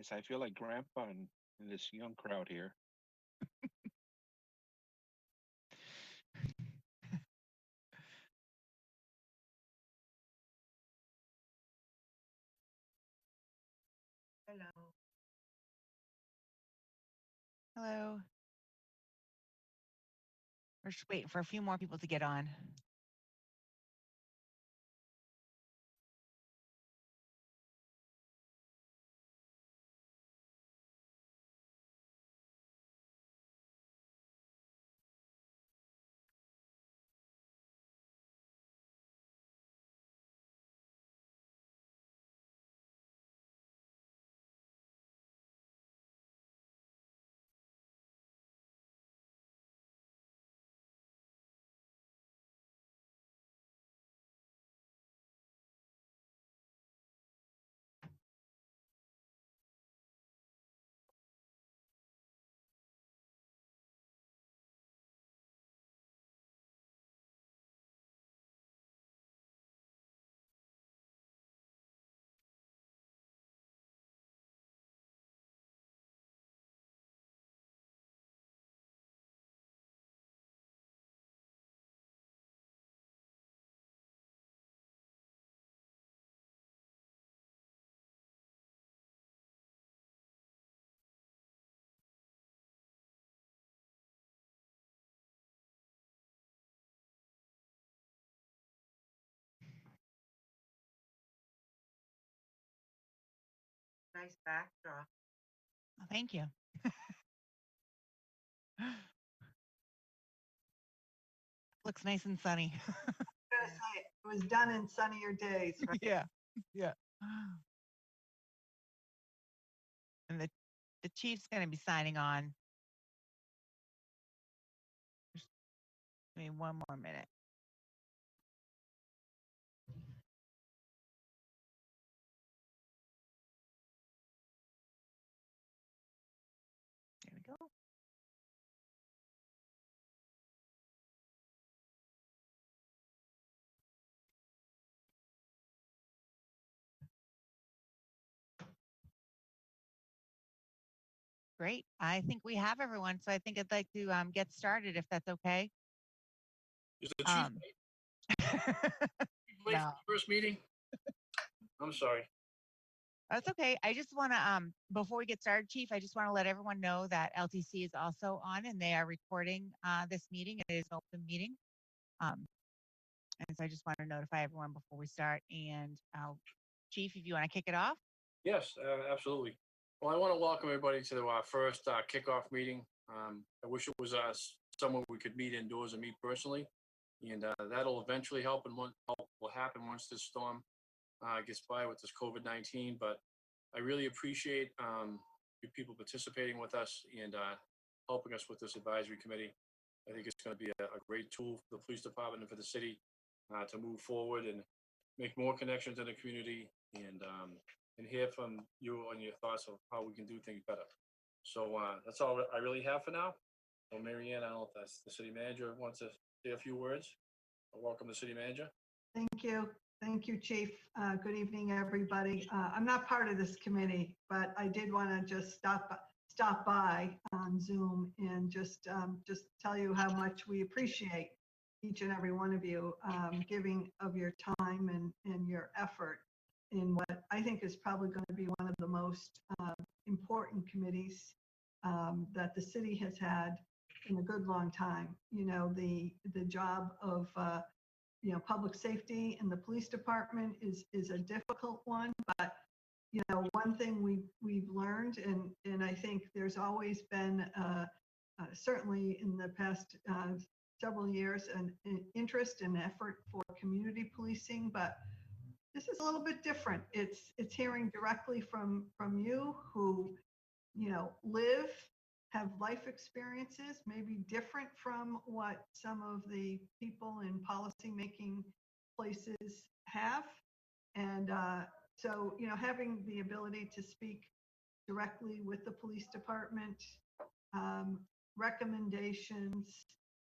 Guys, I feel like grandpa in this young crowd here. Hello. Hello. We're just waiting for a few more people to get on. Nice backdrop. Oh, thank you. Looks nice and sunny. I'm gonna say it was done in sunnier days, right? Yeah. Yeah. And the chief's going to be signing on. Just give me one more minute. There we go. Great. I think we have everyone. So I think I'd like to get started if that's okay. Is the chief Um, late for no, the first meeting? I'm sorry. that's okay. I just want to, before we get started, Chief, I just want to let everyone know that LTC is also on and they are recording this meeting. It is an open meeting. Um, and so I just want to notify everyone before we start. And Chief, if you want to kick it off. Yes, absolutely. Well, I want to welcome everybody to our first kickoff meeting. I wish it was somewhere we could meet indoors and meet personally, and that'll eventually help and help will happen once this storm gets by with this COVID-19. But I really appreciate you people participating with us and helping us with this advisory committee. I think it's going to be a great tool for the police department and for the city to move forward and make more connections in the community and hear from you on your thoughts of how we can do things better. So that's all I really have for now. So Mary Ann, I don't know if that's the city manager wants to say a few words. Welcome to city manager. Thank you. Thank you, Chief. Good evening, everybody. I'm not part of this committee, but I did want to just stop by on Zoom and just tell you how much we appreciate each and every one of you giving of your time and your effort in what I think is probably going to be one of the most important committees that the city has had in a good long time. You know, the job of public safety in the police department is a difficult one, but one thing we've learned, and I think there's always been certainly in the past several years an interest and effort for community policing, but this is a little bit different. It's hearing directly from you who live, have life experiences, maybe different from what some of the people in policy making places have. And so, having the ability to speak directly with the police department, recommendations,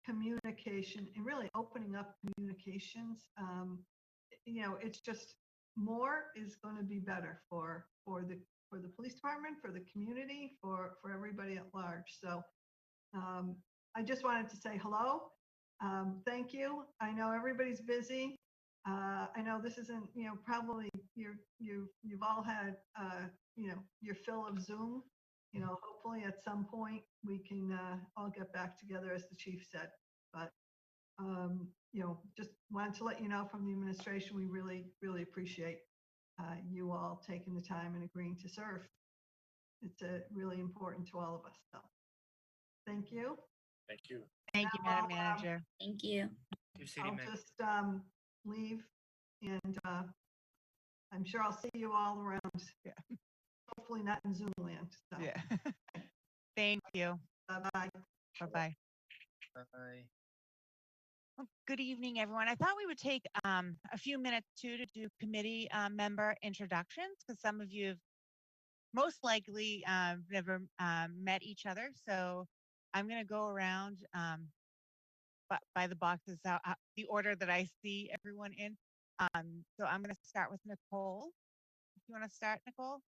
communication, and really opening up communications, it's just more is going to be better for the the police department, for the community, for everybody at large. So I just wanted to say hello. Thank you. I know everybody's busy. I know this isn't, probably you've all had, your fill of Zoom. Hopefully at some point we can all get back together, as the chief said. But just wanted to let you know from the administration, we really, really appreciate you all taking the time and agreeing to serve. It's really important to all of us. So thank you. Thank you. Thank you, Now, Madam Manager. Thank you. I'll just leave, and I'm sure I'll see you all around. Yeah. Hopefully not in Zoom land. So. Yeah. Thank you. Bye-bye. Bye-bye. Bye. Well, good evening, everyone. I thought we would take a few minutes too to do committee member introductions, because some of you have most likely never met each other. So I'm going to go around by the boxes, the order that I see everyone in. So I'm going to start with Nicole. If you want to start, Nicole.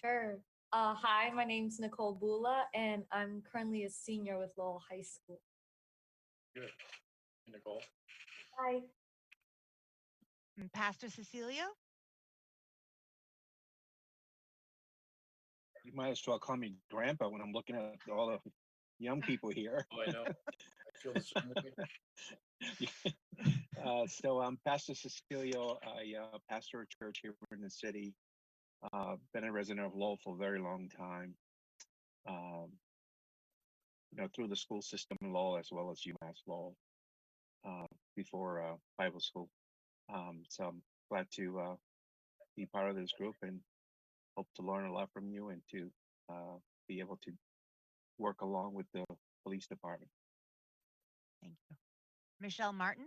Sure. Hi, my name's Nicole Bula, and I'm currently a senior with Lowell High School. Good. Nicole. Hi. And Pastor Cecilia. You might as well call me grandpa when I'm looking at all the young people here. Oh, I know. I feel the same way. So I'm Pastor Cecilio. I pastor a church here in the city. Been a resident of Lowell for a very long time. Through the school system in Lowell as well as UMass Lowell before Bible school. So I'm glad to be part of this group and hope to learn a lot from you and to be able to work along with the police department. Thank you. Michelle Martin.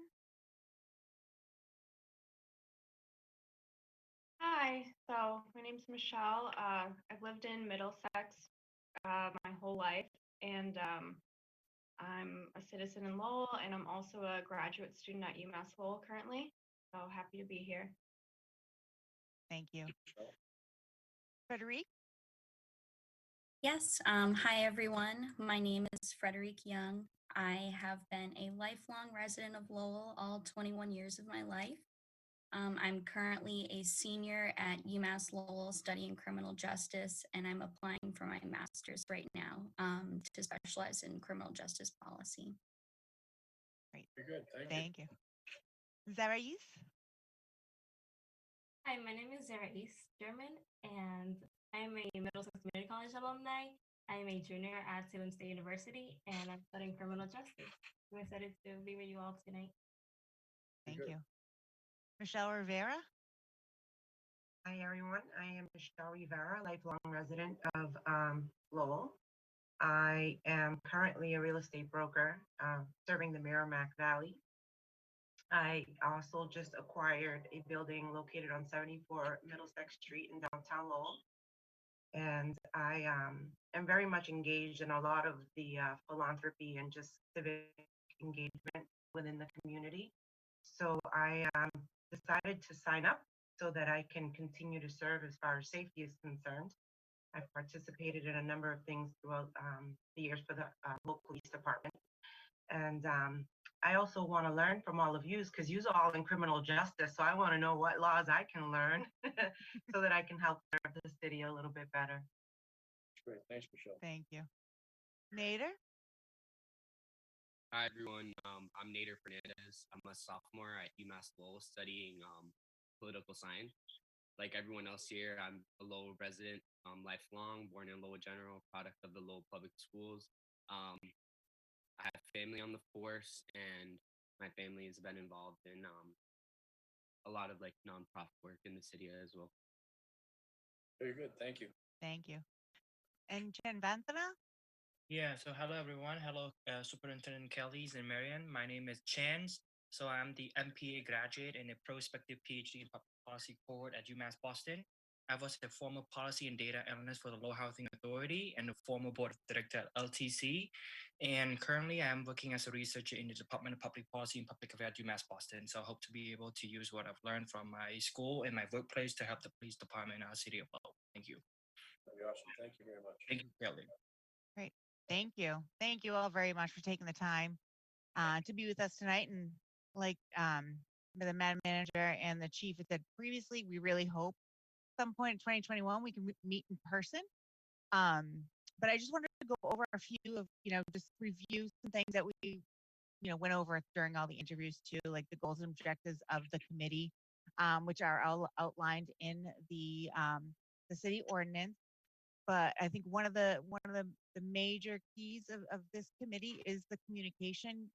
Hi, so my name's Michelle. I've lived in Middlesex my whole life, and I'm a citizen in Lowell, and I'm also a graduate student at UMass Lowell currently. So happy to be here. Thank you. Frederique. Yes. Hi, everyone. My name is Frederique Young. I have been a lifelong resident of Lowell all 21 years of my life. I'm currently a senior at UMass Lowell studying criminal justice, and I'm applying for my master's right now to specialize in criminal justice policy. Great. Very good. Thank you. Thank you. Zarais. Hi, my name is Zarais German, and I am a Middlesex Community College alumni. I am a junior at Salem State University, and I'm studying criminal justice. I'm excited to be with you all tonight. Thank Good. you. Michelle Rivera. Hi, everyone. I am Michelle Rivera, lifelong resident of Lowell. I am currently a real estate broker serving the Merrimack Valley. I also just acquired a building located on 74 Middlesex Street in downtown Lowell. And I am very much engaged in a lot of the philanthropy and just civic engagement within the community. So I decided to sign up so that I can continue to serve as far as safety is concerned. I've participated in a number of things throughout the years for the local police department. And I also want to learn from all of you because you're all in criminal justice. So I want to know what laws I can learn so that I can help serve the city a little bit better. Great. Thanks, Michelle. Thank you. Nader. Hi, everyone. I'm Nader Fernandez. I'm a sophomore at UMass Lowell studying political science. Like everyone else here, I'm a Lowell resident, lifelong, born in Lowell General, product of the Lowell Public Schools. I have family on the force, and my family has been involved in a lot of like nonprofit work in the city as well. Very good. Thank you. Thank you. And Jen Vanthana. Yeah, so hello everyone. Hello, Superintendent Kellys and Marian. My name is Chance. So I'm the MPA graduate and a prospective PhD in public policy cohort at UMass Boston. I was a former policy and data analyst for the Lowell Housing Authority and a former board director at LTC. And currently I'm working as a researcher in the Department of Public Policy and Public Affairs at UMass Boston. So I hope to be able to use what I've learned from my school and my workplace to help the police department in our city of Lowell. Thank you. That'd be awesome. Thank you very much. Thank you, Kelly. Great. Thank you. Thank you all very much for taking the time to be with us tonight. And like the madam manager and the chief had said previously, we really hope some point in 2021 we can meet in person. But I just wanted to go over a few of, just review some things that we, went over during all the interviews too, like the goals and objectives of the committee, which are all outlined in the city ordinance. But I think one of the major keys of this committee is the communication,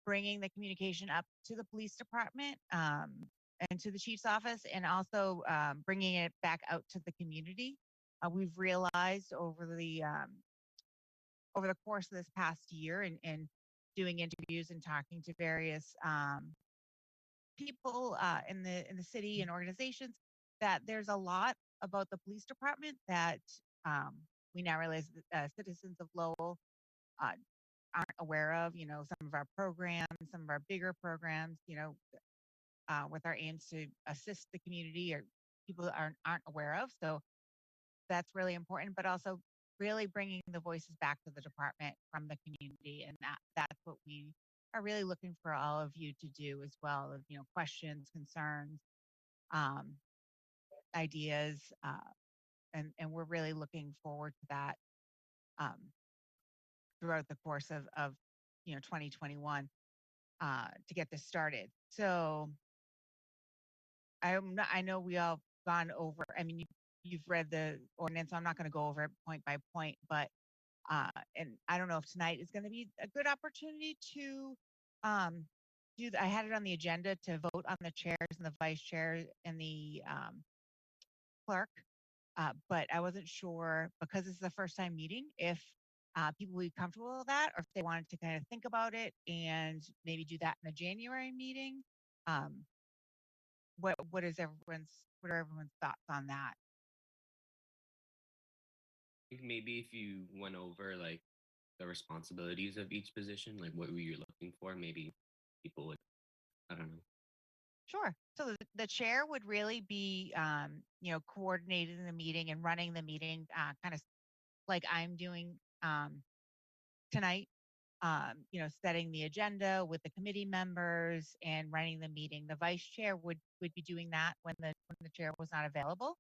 bringing the communication up to the police department and to the chief's office, and also bringing it back out to the community. We've realized over the course of this past year and doing interviews and talking to various people in the city and organizations that there's a lot about the police department that we now realize that citizens of Lowell uh, aren't aware of. Some of our programs, some of our bigger programs, with our aims to assist the community or people that aren't aware of. So that's really important, but also really bringing the voices back to the department from the community, and that's what we are really looking for all of you to do as well. Of questions, concerns, um, ideas, and we're really looking forward to that um, throughout the course of 2021 to get this started. So I know we all gone over. I mean, you've read the ordinance, so I'm not going to go over it point by point, but and I don't know if tonight is going to be a good opportunity to um, I had it on the agenda to vote on the chairs and the vice chair and the clerk, but I wasn't sure because this is the first time meeting if people would be comfortable with that, or if they wanted to kind of think about it and maybe do that in the January meeting. Um, what are everyone's thoughts on that? I think maybe if you went over like the responsibilities of each position, like what were you looking for, maybe people would, I don't know. Sure. So the chair would really be, coordinating the meeting and running the meeting, kind of like I'm doing tonight. Setting the agenda with the committee members and running the meeting. The vice chair would be doing that when the chair was not available.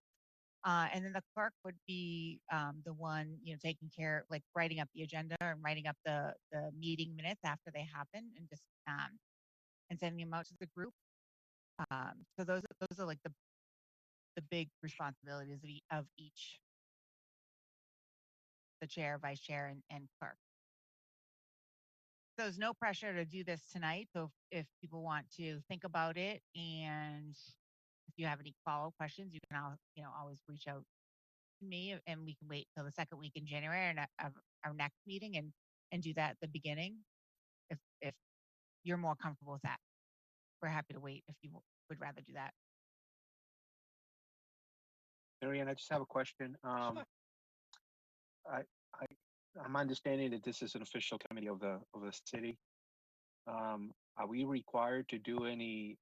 And then the clerk would be the one, taking care, like writing up the agenda and writing up the meeting minutes after they happen, and just and sending them out to the group. So those are like the big responsibilities of each, the chair, vice chair, and clerk. So there's no pressure to do this tonight. So if people want to think about it, and if you have any follow-up questions, you can always reach out to me, and we can wait till the second week in January and of our next meeting and do that at the beginning. If you're more comfortable with that, we're happy to wait if you would rather do that. Marianne, I just have a question. Sure. I, I, I'm understanding that this is an official committee of the city. Are we required to do any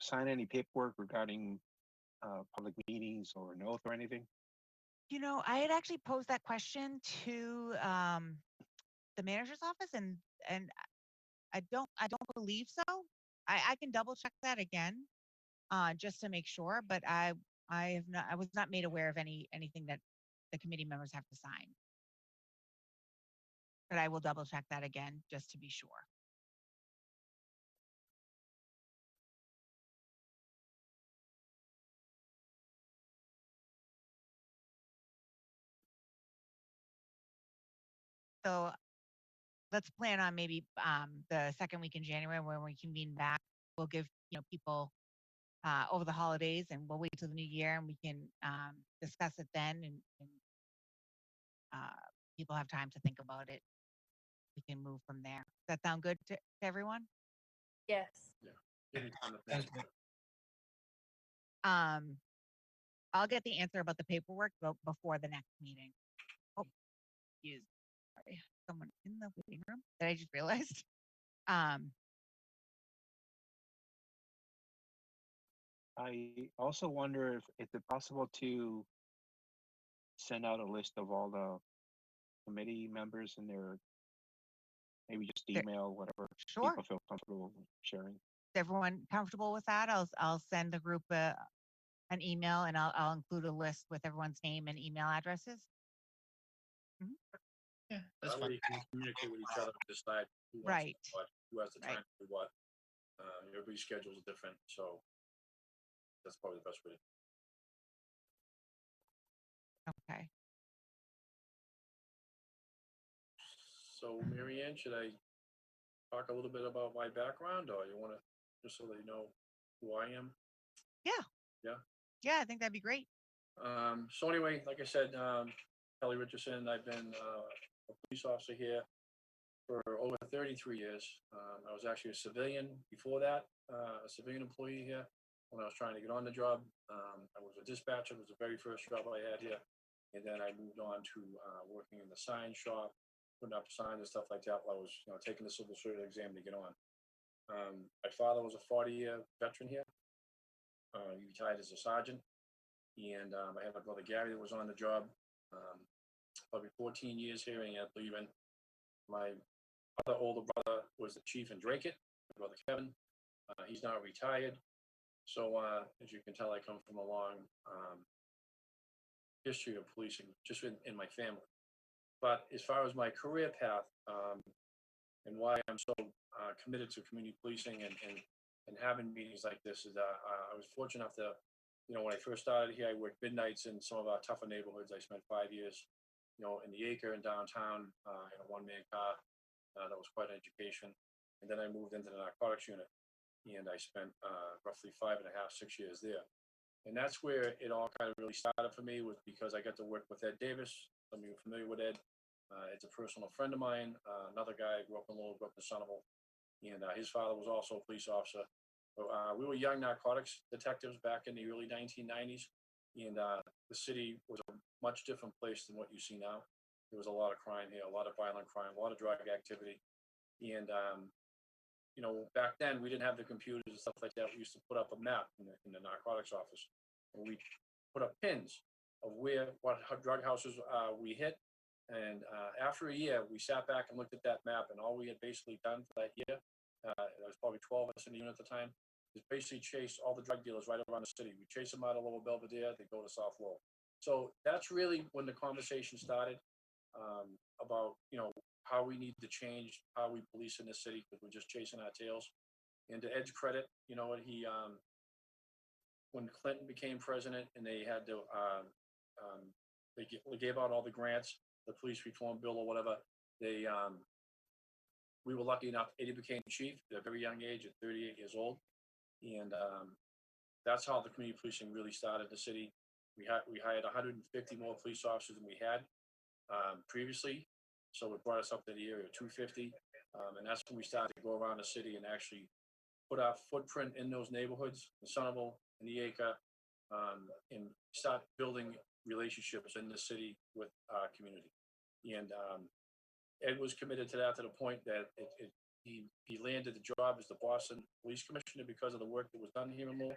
sign any paperwork regarding public meetings or an oath or anything? I had actually posed that question to the manager's office, and I don't believe so. I can double check that again, just to make sure. But I was not made aware of anything that the committee members have to sign. But I will double check that again just to be sure. So let's plan on maybe the second week in January when we convene back. We'll give people over the holidays, and we'll wait till the new year, and we can discuss it then, and people have time to think about it. We can move from there. Does that sound good to everyone? Yes. Give me time to Sounds think. good. I'll get the answer about the paperwork before the next meeting. Oh, sorry, someone in the waiting room that I just realized. I also wonder if it's possible to send out a list of all the committee members and their maybe just There- email whatever Sure. people feel comfortable sharing. Is everyone comfortable with that? I'll send the group an email and I'll include a list with everyone's name and email addresses. Yeah, that's That fine. way you can communicate with each other and decide who wants to Right. do what, who has the Right. time to do what. Everybody's schedules are different, so that's probably the best way. Okay. So, Mary Ann, should I talk a little bit about my background, or you want to, just so they know who I am? Yeah. Yeah. Yeah, I think that'd be great. So anyway, like I said, Kelly Richardson, I've been a police officer here for over 33 years. I was actually a civilian before that, a civilian employee here when I was trying to get on the job. I was a dispatcher, it was the very first job I had here. And then I moved on to working in the sign shop, putting up signs and stuff like that while I was taking the civil service exam to get on. My father was a 40-year veteran here. He retired as a sergeant. And I had my brother Gary that was on the job probably 14 years here, and he ended up leaving. My other older brother was the chief in Drake, my brother Kevin. He's now retired. So as you can tell, I come from a long history of policing just in my family. But as far as my career path and why I'm so committed to community policing and having meetings like this is that I was fortunate enough to, when I first started here, I worked midnights in some of our tougher neighborhoods. I spent 5 years, in the Acre in downtown in a one-man car. That was quite an education. And then I moved into the narcotics unit, and I spent roughly 5.5, 6 years there. And that's where it all kind of really started for me, was because I got to work with Ed Davis. Some of you are familiar with Ed. It's a personal friend of mine. Another guy I grew up in Lowell, grew up in Somerville, and his father was also a police officer. So, we were young narcotics detectives back in the early 1990s, and the city was a much different place than what you see now. There was a lot of crime here, a lot of violent crime, a lot of drug activity, and back then we didn't have the computers and stuff like that. We used to put up a map in the narcotics office, and we put up pins of what drug houses we hit. And after a year, we sat back and looked at that map, and all we had basically done for that year, there was probably 12 of us in the unit at the time, is basically chase all the drug dealers right around the city. We chase them out of Lower Belvedere, they go to South Lowell. So that's really when the conversation started about, how we need to change how we police in this city, because we're just chasing our tails. And to Ed's credit, what he, when Clinton became president and they had to, they gave out all the grants, the police reform bill or whatever, we were lucky enough, Eddie became chief at a very young age, at 38 years old. And that's how the community policing really started in the city. We hired 150 more police officers than we had previously. So it brought us up to the area of 250. And that's when we started to go around the city and actually put our footprint in those neighborhoods, in Somerville, in the Acre, and start building relationships in the city with our community. And Ed was committed to that to the point that he landed the job as the Boston Police Commissioner because of the work that was done here in Lowell.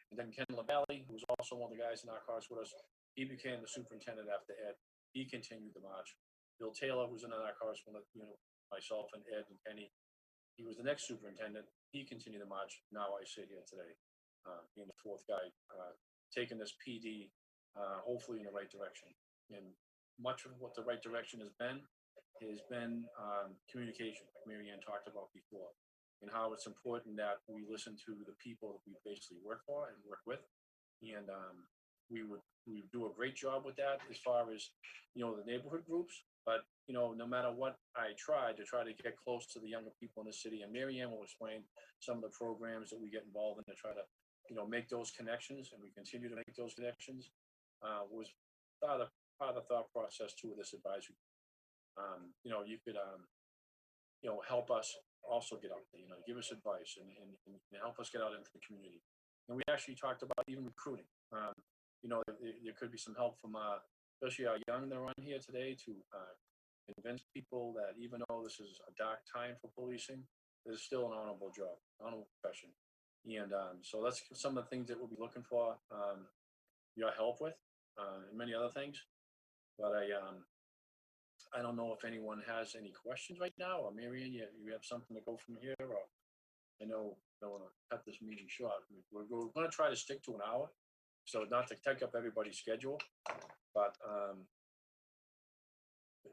And then Ken LaValle, who was also one of the guys in our cars with us, he became the superintendent after Ed. He continued the march. Bill Taylor, who's in our cars with myself and Ed and Kenny, he was the next superintendent. He continued the march. Now I sit here today, being the fourth guy, taking this PD hopefully in the right direction. And much of what the right direction has been communication, like Mary Ann talked about before, and how it's important that we listen to the people that we basically work for and work with. And we do a great job with that as far as, the neighborhood groups. But, no matter what I try to get close to the younger people in the city, and Mary Ann will explain some of the programs that we get involved in to try to, make those connections, and we continue to make those connections, was part of the thought process too of this advisory. You could, help us also get out there, give us advice and help us get out into the community. And we actually talked about even recruiting. There could be some help from, especially our young that are on here today, to convince people that even though this is a dark time for policing, there's still an honorable job, honorable profession. And so that's some of the things that we'll be looking for your help with, and many other things. But I don't know if anyone has any questions right now, or Marion, you have something to go from here, or I know I don't want to cut this meeting short. We're going to try to stick to an hour, so not to take up everybody's schedule. But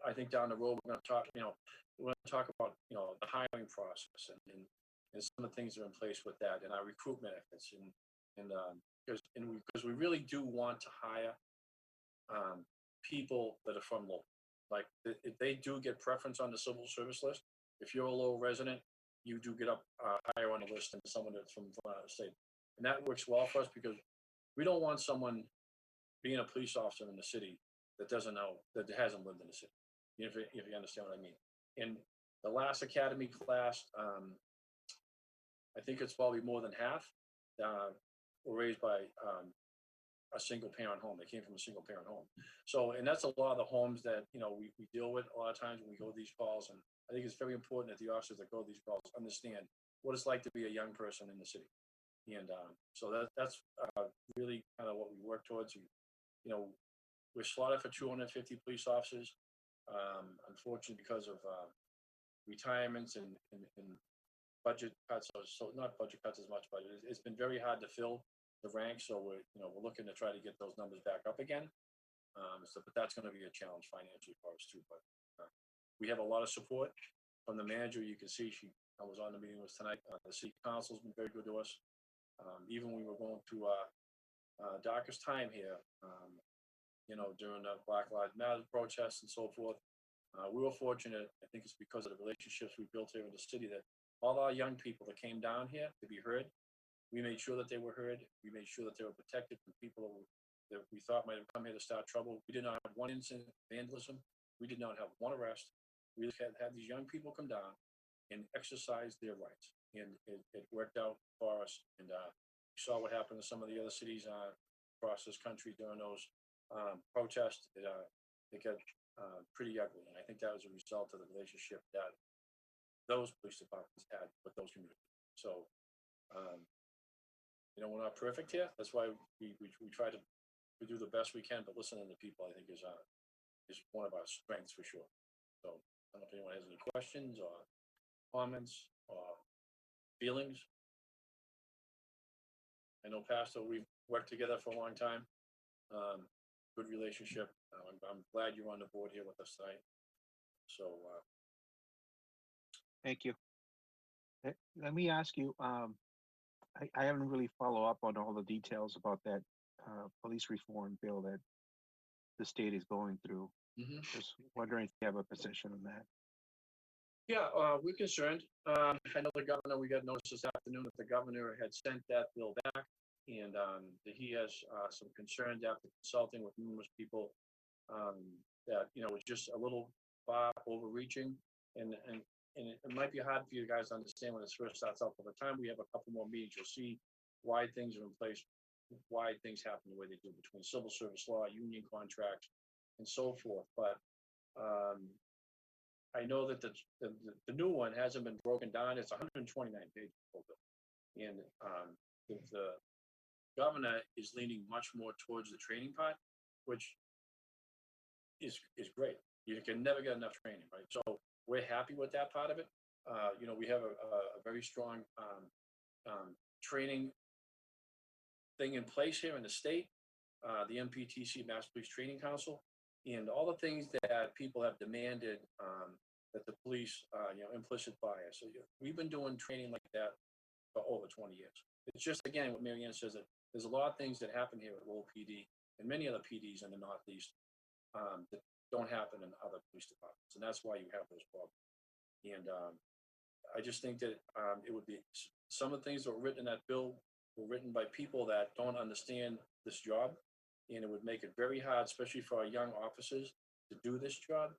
I think down the road we're going to talk. We're going to talk about the hiring process and some of the things that are in place with that, and our recruitment efforts, and because we really do want to hire people that are from Lowell. Like if they do get preference on the civil service list, if you're a Lowell resident, you do get up higher on the list than someone that's from out of state, and that works well for us because we don't want someone being a police officer in the city that doesn't know, that hasn't lived in the city. If you understand what I mean. In the last academy class, I think it's probably more than half were raised by a single parent home. They came from a single parent home. So, and that's a lot of the homes that, we deal with a lot of times when we go to these calls. And I think it's very important that the officers that go to these calls understand what it's like to be a young person in the city. And so that's really kind of what we work towards. We're slotted for 250 police officers. Unfortunately, because of retirements and budget cuts, so not budget cuts as much, but it's been very hard to fill the ranks. So we're looking to try to get those numbers back up again. But that's going to be a challenge financially for us too. But we have a lot of support from the manager. You can see I was on the meeting with tonight. The city council's been very good to us. Even when we were going through darkest time here, during the Black Lives Matter protests and so forth. We were fortunate. I think it's because of the relationships we built here in the city that all our young people that came down here to be heard, we made sure that they were heard. We made sure that they were protected from people that we thought might have come here to start trouble. We did not have one incident of vandalism. We did not have one arrest. We just had these young people come down and exercise their rights. And it worked out for us. And we saw what happened in some of the other cities across this country during those protests. It got pretty ugly. And I think that was a result of the relationship that those police departments had with those communities. So, we're not perfect here. That's why we try to do the best we can, but listening to people, I think, is one of our strengths for sure. So I don't know if anyone has any questions or comments or feelings. I know, Pastor, we've worked together for a long time. Good relationship. I'm glad you're on the board here with us tonight. So Thank you. Let me ask you, I haven't really followed up on all the details about that police reform bill that the state is going through. Just wondering if you have a position on that. Yeah, we're concerned. I know the governor, we got notice this afternoon that the governor had sent that bill back, and that he has some concerns after consulting with numerous people that, was just a little far overreaching. And it might be hard for you guys to understand when this first starts out. By the time we have a couple more meetings, you'll see why things are in place, why things happen the way they do between civil service law, union contracts, and so forth. But I know that the new one hasn't been broken down. It's 129 pages bill, and the governor is leaning much more towards the training part, which is great. You can never get enough training, right? So we're happy with that part of it. We have a very strong training thing in place here in the state, the MPTC, Mass Police Training Council, and all the things that people have demanded that the police, implicit bias. So we've been doing training like that for over 20 years. It's just, again, what Marianne says, that there's a lot of things that happen here at Lowell PD and many other PDs in the Northeast that don't happen in other police departments. And that's why you have those problems. And I just think that it would be, some of the things that were written in that bill were written by people that don't understand this job. And it would make it very hard, especially for our young officers, to do this job.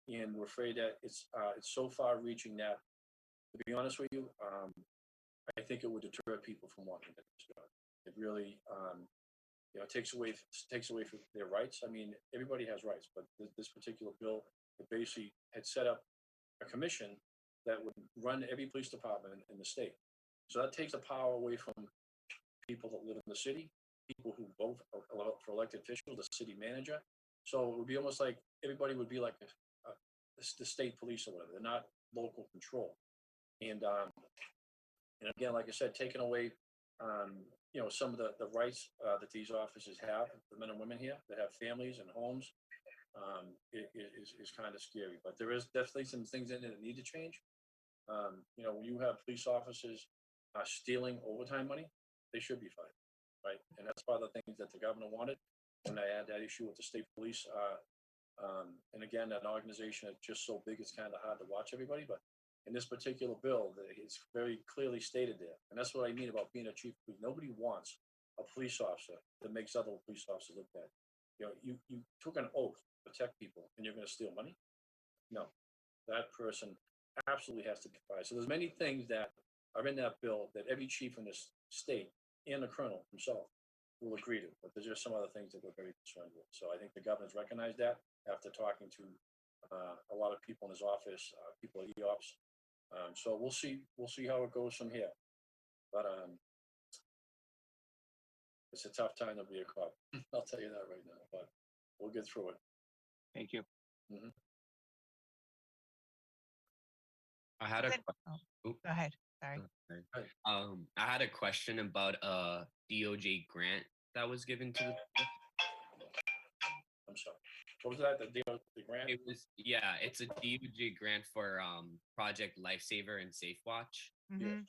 And we're afraid that it's so far reaching that, to be honest with you, I think it would deter people from wanting to do this job. It really, takes away from their rights. I mean, everybody has rights, but this particular bill, it basically had set up a commission that would run every police department in the state. So that takes the power away from people that live in the city, people who vote for elected officials, the city manager. So it would be almost like everybody would be like the state police or whatever. They're not local control. And again, like I said, taking away, some of the rights that these officers have, the men and women here that have families and homes, is kind of scary. But there is definitely some things in it that need to change. When you have police officers stealing overtime money, they should be fined, right? And that's part of the things that the governor wanted when I had that issue with the state police. And again, that organization is just so big, it's kind of hard to watch everybody. But in this particular bill, it's very clearly stated there. And that's what I mean about being a chief. Nobody wants a police officer that makes other police officers look bad. You took an oath to protect people and you're going to steal money? No, that person absolutely has to be fired. So there's many things that are in that bill that every chief in this state and the colonel himself will agree to, but there's just some other things that we're very concerned with. So I think the governor's recognized that after talking to a lot of people in his office, people at EOPS. So we'll see how it goes from here. But it's a tough time to be a cop. I'll tell you that right now, but we'll get through it. Thank you. Mhm. I had a Then- Go ahead. Sorry. I had a question about a DOJ grant that was given to the. I'm sorry. What was that? The grant? It's a DOJ grant for Project Lifesaver and Safe Watch. Mhm.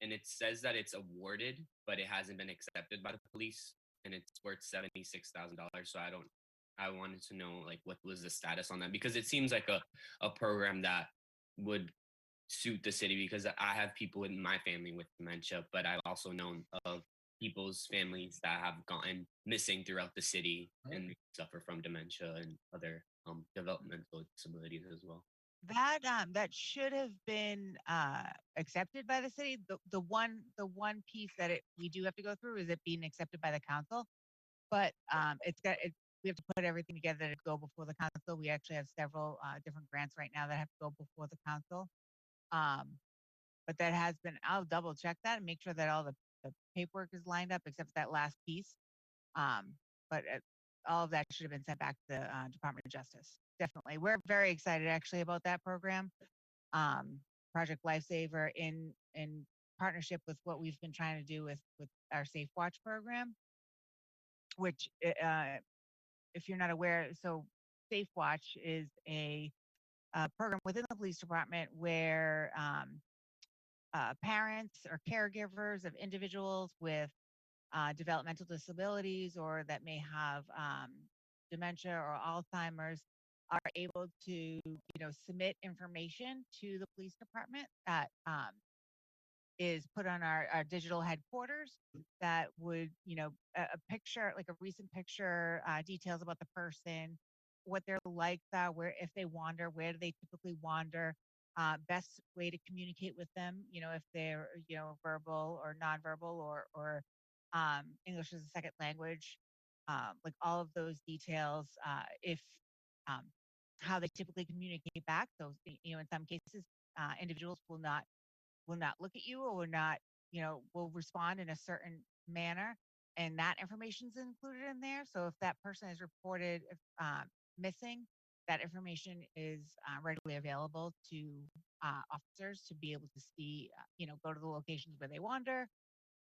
And it says that it's awarded, but it hasn't been accepted by the police, and it's worth $76,000. So I wanted to know like what was the status on that, because it seems like a program that would suit the city, because I have people in my family with dementia, but I've also known of people's families that have gotten missing throughout the city and suffer from dementia and other developmental disabilities as well. That should have been accepted by the city. The one piece that we do have to go through is it being accepted by the council, but we have to put everything together to go before the council. We actually have several different grants right now that have to go before the council. But that has been, I'll double check that and make sure that all the paperwork is lined up except for that last piece. But all of that should have been sent back to the Department of Justice. Definitely. We're very excited actually about that program. Project Lifesaver in partnership with what we've been trying to do with our Safe Watch program, which if you're not aware, so Safe Watch is a program within the police department where parents or caregivers of individuals with developmental disabilities or that may have dementia or Alzheimer's are able to, submit information to the police department that is put on our digital headquarters that would, a picture, like a recent picture, details about the person, what their likes are, where if they wander, where do they typically wander, best way to communicate with them, if they're, verbal or nonverbal or English as a second language, like all of those details, if how they typically communicate back. So, in some cases, individuals will not look at you or will not, will respond in a certain manner. And that information is included in there. So if that person is reported missing, that information is readily available to officers to be able to see, go to the locations where they wander,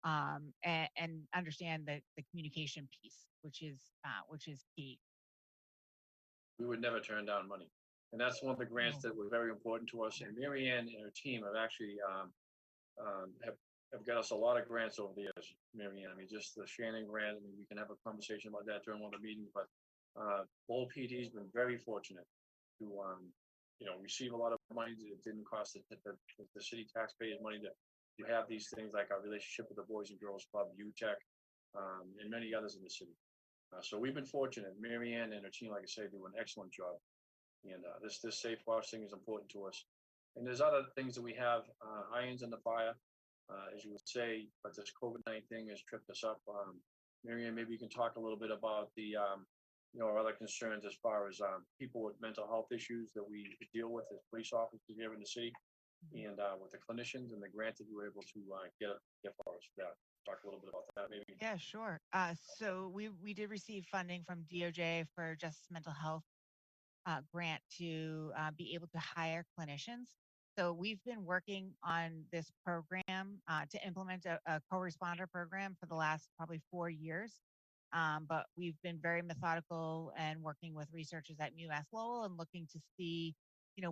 and understand the communication piece, which is key. We would never turn down money. And that's one of the grants that were very important to us. And Mary Ann and her team have actually have got us a lot of grants over the years, Mary Ann. I mean, just the Shannon grant, I mean, we can have a conversation about that during one of the meetings, but Lowell PD has been very fortunate to, receive a lot of money that didn't cost the city taxpayers money to have these things like our relationship with the Boys and Girls Club, UTEC, and many others in the city. So we've been fortunate. Mary Ann and her team, like I say, do an excellent job. And this Safe Watch thing is important to us. And there's other things that we have, irons in the fire, as you would say, but this COVID-19 thing has tripped us up. Mary Ann, maybe you can talk a little bit about the, our other concerns as far as people with mental health issues that we deal with as police officers here in the city. and with the clinicians and the grant that you were able to get for us. Yeah, talk a little bit about that, maybe. Yeah, sure. So we did receive funding from DOJ for Justice Mental Health grant to be able to hire clinicians. So we've been working on this program to implement a co-responder program for the last probably 4 years. But we've been very methodical and working with researchers at UMass Lowell and looking to see,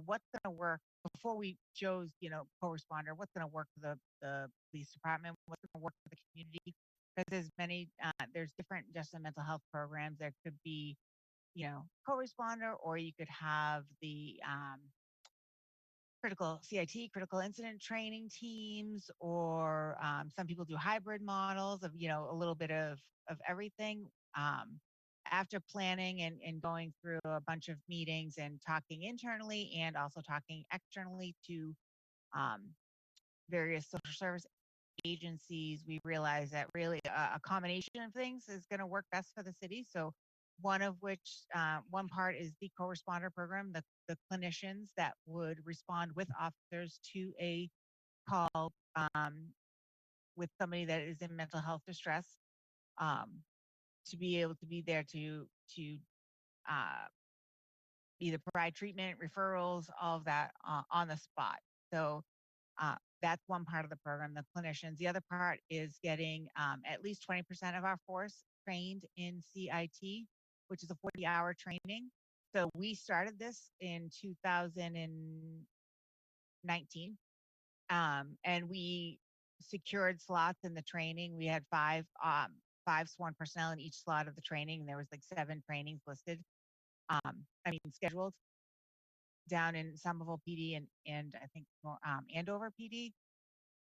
what's going to work before we chose, co-responder, what's going to work for the police department, what's going to work for the community. Because there's different justice and mental health programs. There could be co-responder, or you could have the critical CIT, critical incident training teams, or some people do hybrid models of, a little bit of everything. After planning and going through a bunch of meetings and talking internally and also talking externally to um, various social service agencies, we realized that really a combination of things is going to work best for the city. So one of which, one part is the co-responder program, the clinicians that would respond with officers to a call with somebody that is in mental health distress, um, to be able to be there to uh, either provide treatment, referrals, all of that on the spot. So that's one part of the program, the clinicians. The other part is getting at least 20% of our force trained in CIT, which is a 40-hour training. So we started this in 2019, and we secured slots in the training. We had five sworn personnel in each slot of the training, and there was like 7 trainings listed. Scheduled down in Somerville PD and I think Andover PD,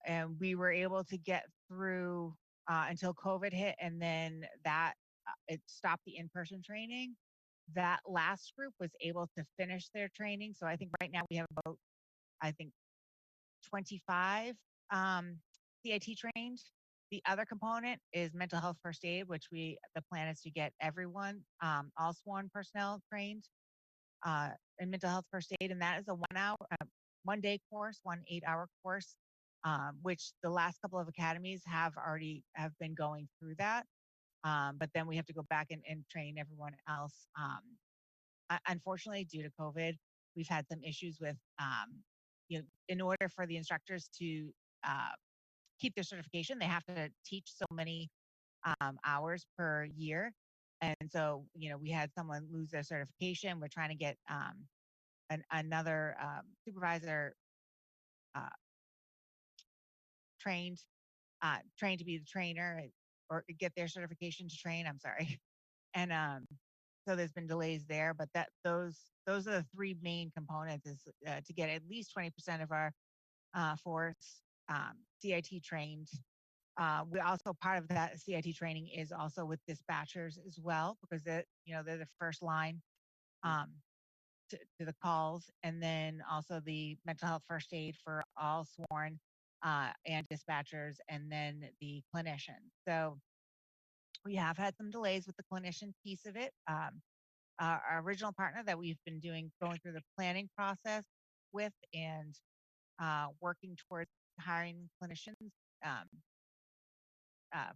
and we were able to get through until COVID hit, and then that it stopped the in-person training. That last group was able to finish their training, so I think right now we have about 25 CIT trained. The other component is mental health first aid, which the plan is to get everyone, all sworn personnel trained in mental health first aid, and that is a 1 day course, 8-hour course, which the last couple of academies have been going through that. But then we have to go back and train everyone else. Unfortunately, due to COVID, we've had some issues with, in order for the instructors to keep their certification, they have to teach so many hours per year. And so, we had someone lose their certification. We're trying to get another supervisor uh, trained to be the trainer or get their certification to train. I'm sorry. And so there's been delays there, but those are the 3 main components is to get at least 20% of our force CIT trained. We also, part of that CIT training is also with dispatchers as well, because they're the first line to the calls, and then also the mental health first aid for all sworn and dispatchers, and then the clinician. So we have had some delays with the clinician piece of it. Our original partner that we've been going through the planning process with and working towards hiring clinicians, um, uh,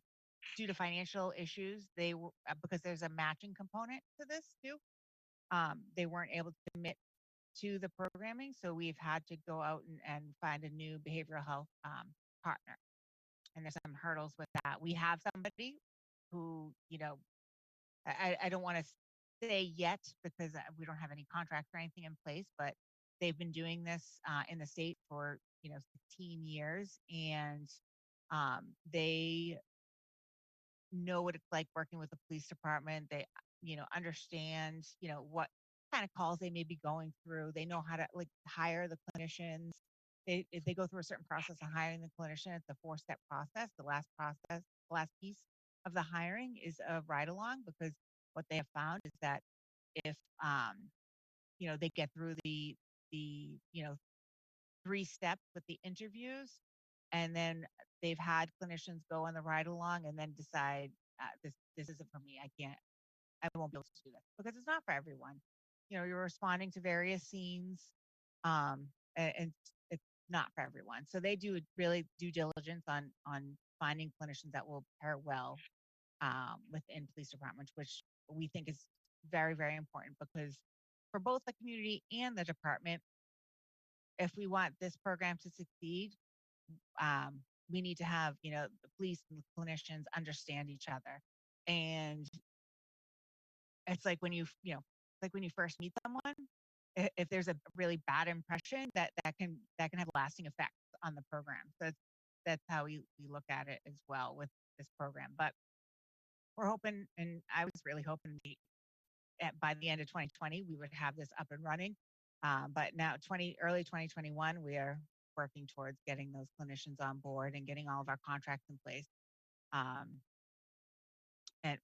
due to financial issues, they were because there's a matching component to this too. They weren't able to commit to the programming, so we've had to go out and find a new behavioral health partner. And there's some hurdles with that. We have somebody who, I don't want to say yet because we don't have any contract or anything in place, but they've been doing this in the state for 16 years, and they know what it's like working with the police department. They, understand, what kind of calls they may be going through. They know how to hire the clinicians. If they go through a certain process of hiring the clinician, it's a 4-step process. The last piece of the hiring is a ride along, because what they have found is that if they get through the 3 steps with the interviews, and then they've had clinicians go on the ride along and then decide this isn't for me. I won't be able to do this, because it's not for everyone. You're responding to various scenes, and it's not for everyone. So they do really due diligence on finding clinicians that will pair well within police departments, which we think is very, very important because for both the community and the department, if we want this program to succeed, we need to have, the police and the clinicians understand each other. And it's like when like when you first meet someone, if there's a really bad impression, that can have lasting effects on the program. So that's how we look at it as well with this program. But we're hoping, and I was really hoping by the end of 2020 we would have this up and running. But now early 2021, we are working towards getting those clinicians on board and getting all of our contracts in place. Um, and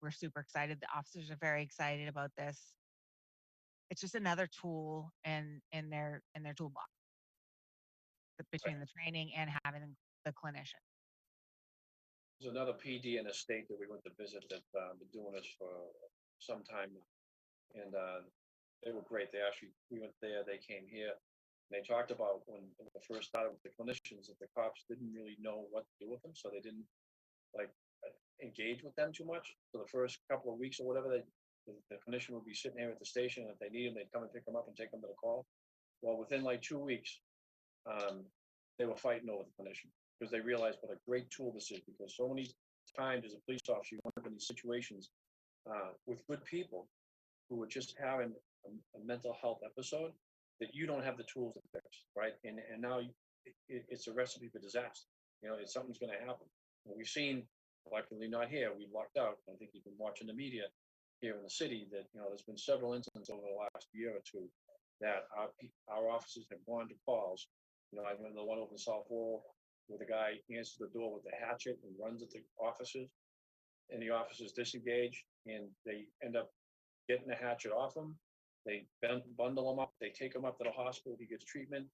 we're super excited. The officers are very excited about this. It's just another tool in their toolbox between the training and having the clinician. There's another PD in the state that we went to visit that been doing this for some time now. And they were great. We went there, they came here. And they talked about when they first started with the clinicians that the cops didn't really know what to do with them. So they didn't like engage with them too much. For the first couple of weeks or whatever, the clinician would be sitting there at the station. And if they need them, they'd come and pick them up and take them to the call. Well, within like 2 weeks, they were fighting over the clinician because they realized what a great tool this is. Because so many times as a police officer, you end up in these situations with good people who are just having a mental health episode that you don't have the tools to fix, right? And now it's a recipe for disaster. Something's going to happen. And we've seen, luckily not here, we lucked out. I think you've been watching the media here in the city that, there's been several incidents over the last year or two that our officers have gone to calls. I remember the one over in South Wall where the guy answers the door with a hatchet and runs at the officers, and the officers disengage and they end up getting the hatchet off him. They bundle him up. They take him up to the hospital. He gets treatment.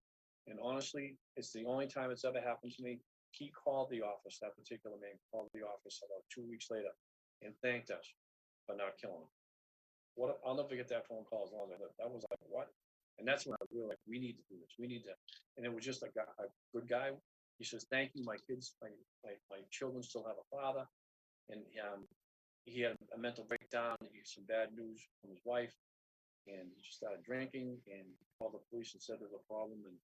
And honestly, it's the only time it's ever happened to me. He called the office, that particular man called the office about 2 weeks later and thanked us for not killing him. I'll never forget that phone call as long as I live. That was like, what? And that's when I was like, we need to do this. We need to. And it was just a good guy. He says, thank you. My kids, my children still have a father. And he had a mental breakdown. He had some bad news from his wife. And he just started drinking and called the police and said there's a problem and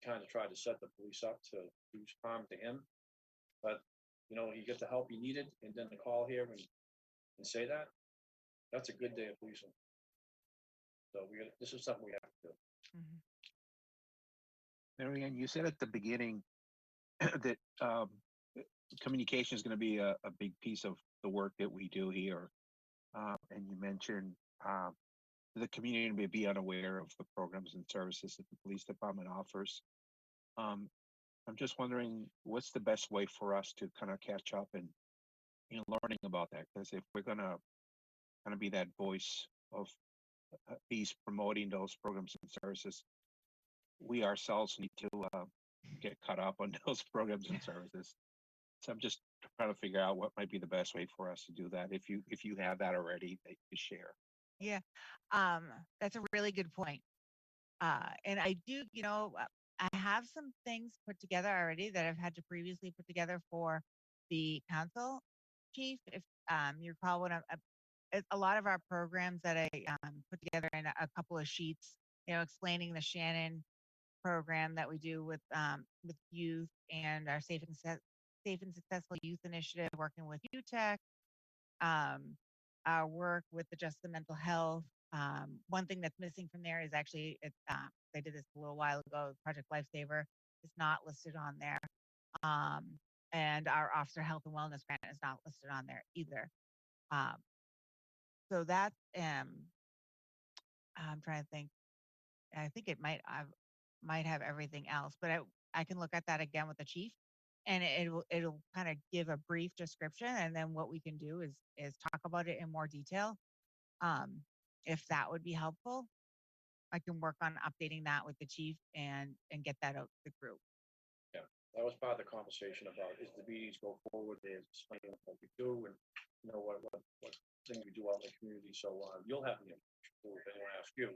kind of tried to set the police up to do harm to him. But, he got the help he needed and then to call here and say that's a good day of policing. So this is something we have to do. Mm-hmm. Marianne, you said at the beginning that communication is going to be a big piece of the work that we do here. And you mentioned the community may be unaware of the programs and services that the police department offers. I'm just wondering, what's the best way for us to kind of catch up and learning about that? Because if we're going to kind of be that voice of these promoting those programs and services, we ourselves need to get caught up on those programs and services. So I'm just trying to figure out what might be the best way for us to do that. If you have that already, that you share. Yeah, that's a really good point. And I do, I have some things put together already that I've had to previously put together for the council chief. If you recall, a lot of our programs that I put together in a couple of sheets, explaining the Shannon program that we do with youth and our safe and successful youth initiative, working with UTEC. Our work with the mental health. One thing that's missing from there is actually, they did this a little while ago, Project Lifesaver is not listed on there. And our officer health and wellness grant is not listed on there either. So that's, I'm trying to think. I think it might have everything else, but I can look at that again with the chief, and it'll kind of give a brief description, and then what we can do is talk about it in more detail. If that would be helpful, I can work on updating that with the chief and get that out to the group. Yeah, that was part of the conversation about is the meetings go forward, is explaining what we do and what things we do out in the community. So you'll have the information if anyone asks you.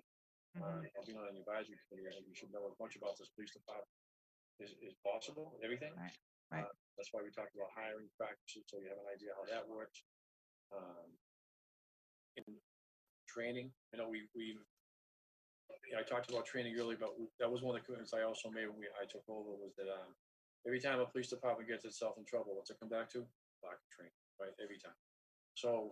I'll be on an advisory committee. I think you should know as much about this police department is possible with everything. Right. That's why we talked about hiring practices, so you have an idea how that works. Um, in training, I talked about training earlier, but that was one of the commitments I also made when I took over, was that every time a police department gets itself in trouble, what's it come back to? Lack of training, right? Every time. So,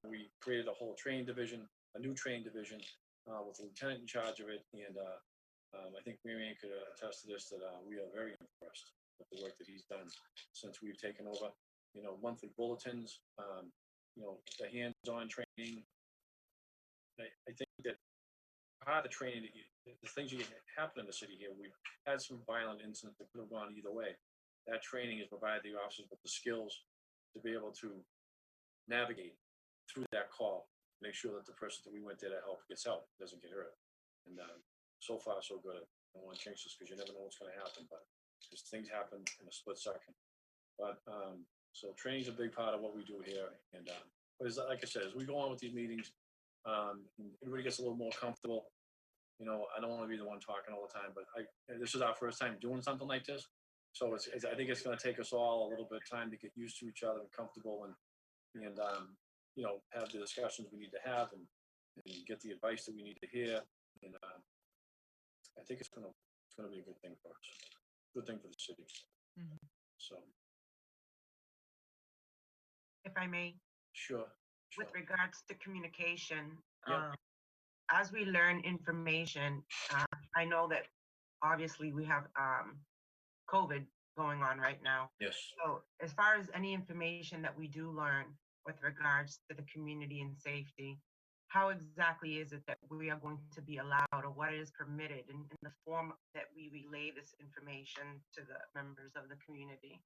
we created a whole training division, a new training division, with a lieutenant in charge of it. And I think Marianne could attest to this, that we are very impressed with the work that he's done since we've taken over. Monthly bulletins, the hands-on training. I think that part of the training, the things that happen in the city here, we've had some violent incidents that could have gone either way. That training has provided the officers with the skills to be able to navigate through that call, make sure that the person that we went there to help gets help, doesn't get hurt. And so far, so good. I don't want to change this because you never know what's going to happen, but because things happen in a split second. But so training is a big part of what we do here. And but like I said, as we go on with these meetings, everybody gets a little more comfortable. I don't want to be the one talking all the time, but this is our first time doing something like this. So I think it's going to take us all a little bit of time to get used to each other and comfortable, and have the discussions we need to have, and get the advice that we need to hear. And I think it's going to be a good thing for us, good thing for the city. Mhm. So If I may, sure. with regards to communication, Yeah. as we learn information, I know that obviously we have COVID going on right now. Yes. So as far as any information that we do learn with regards to the community and safety, how exactly is it that we are going to be allowed, or what is permitted in the form that we relay this information to the members of the community?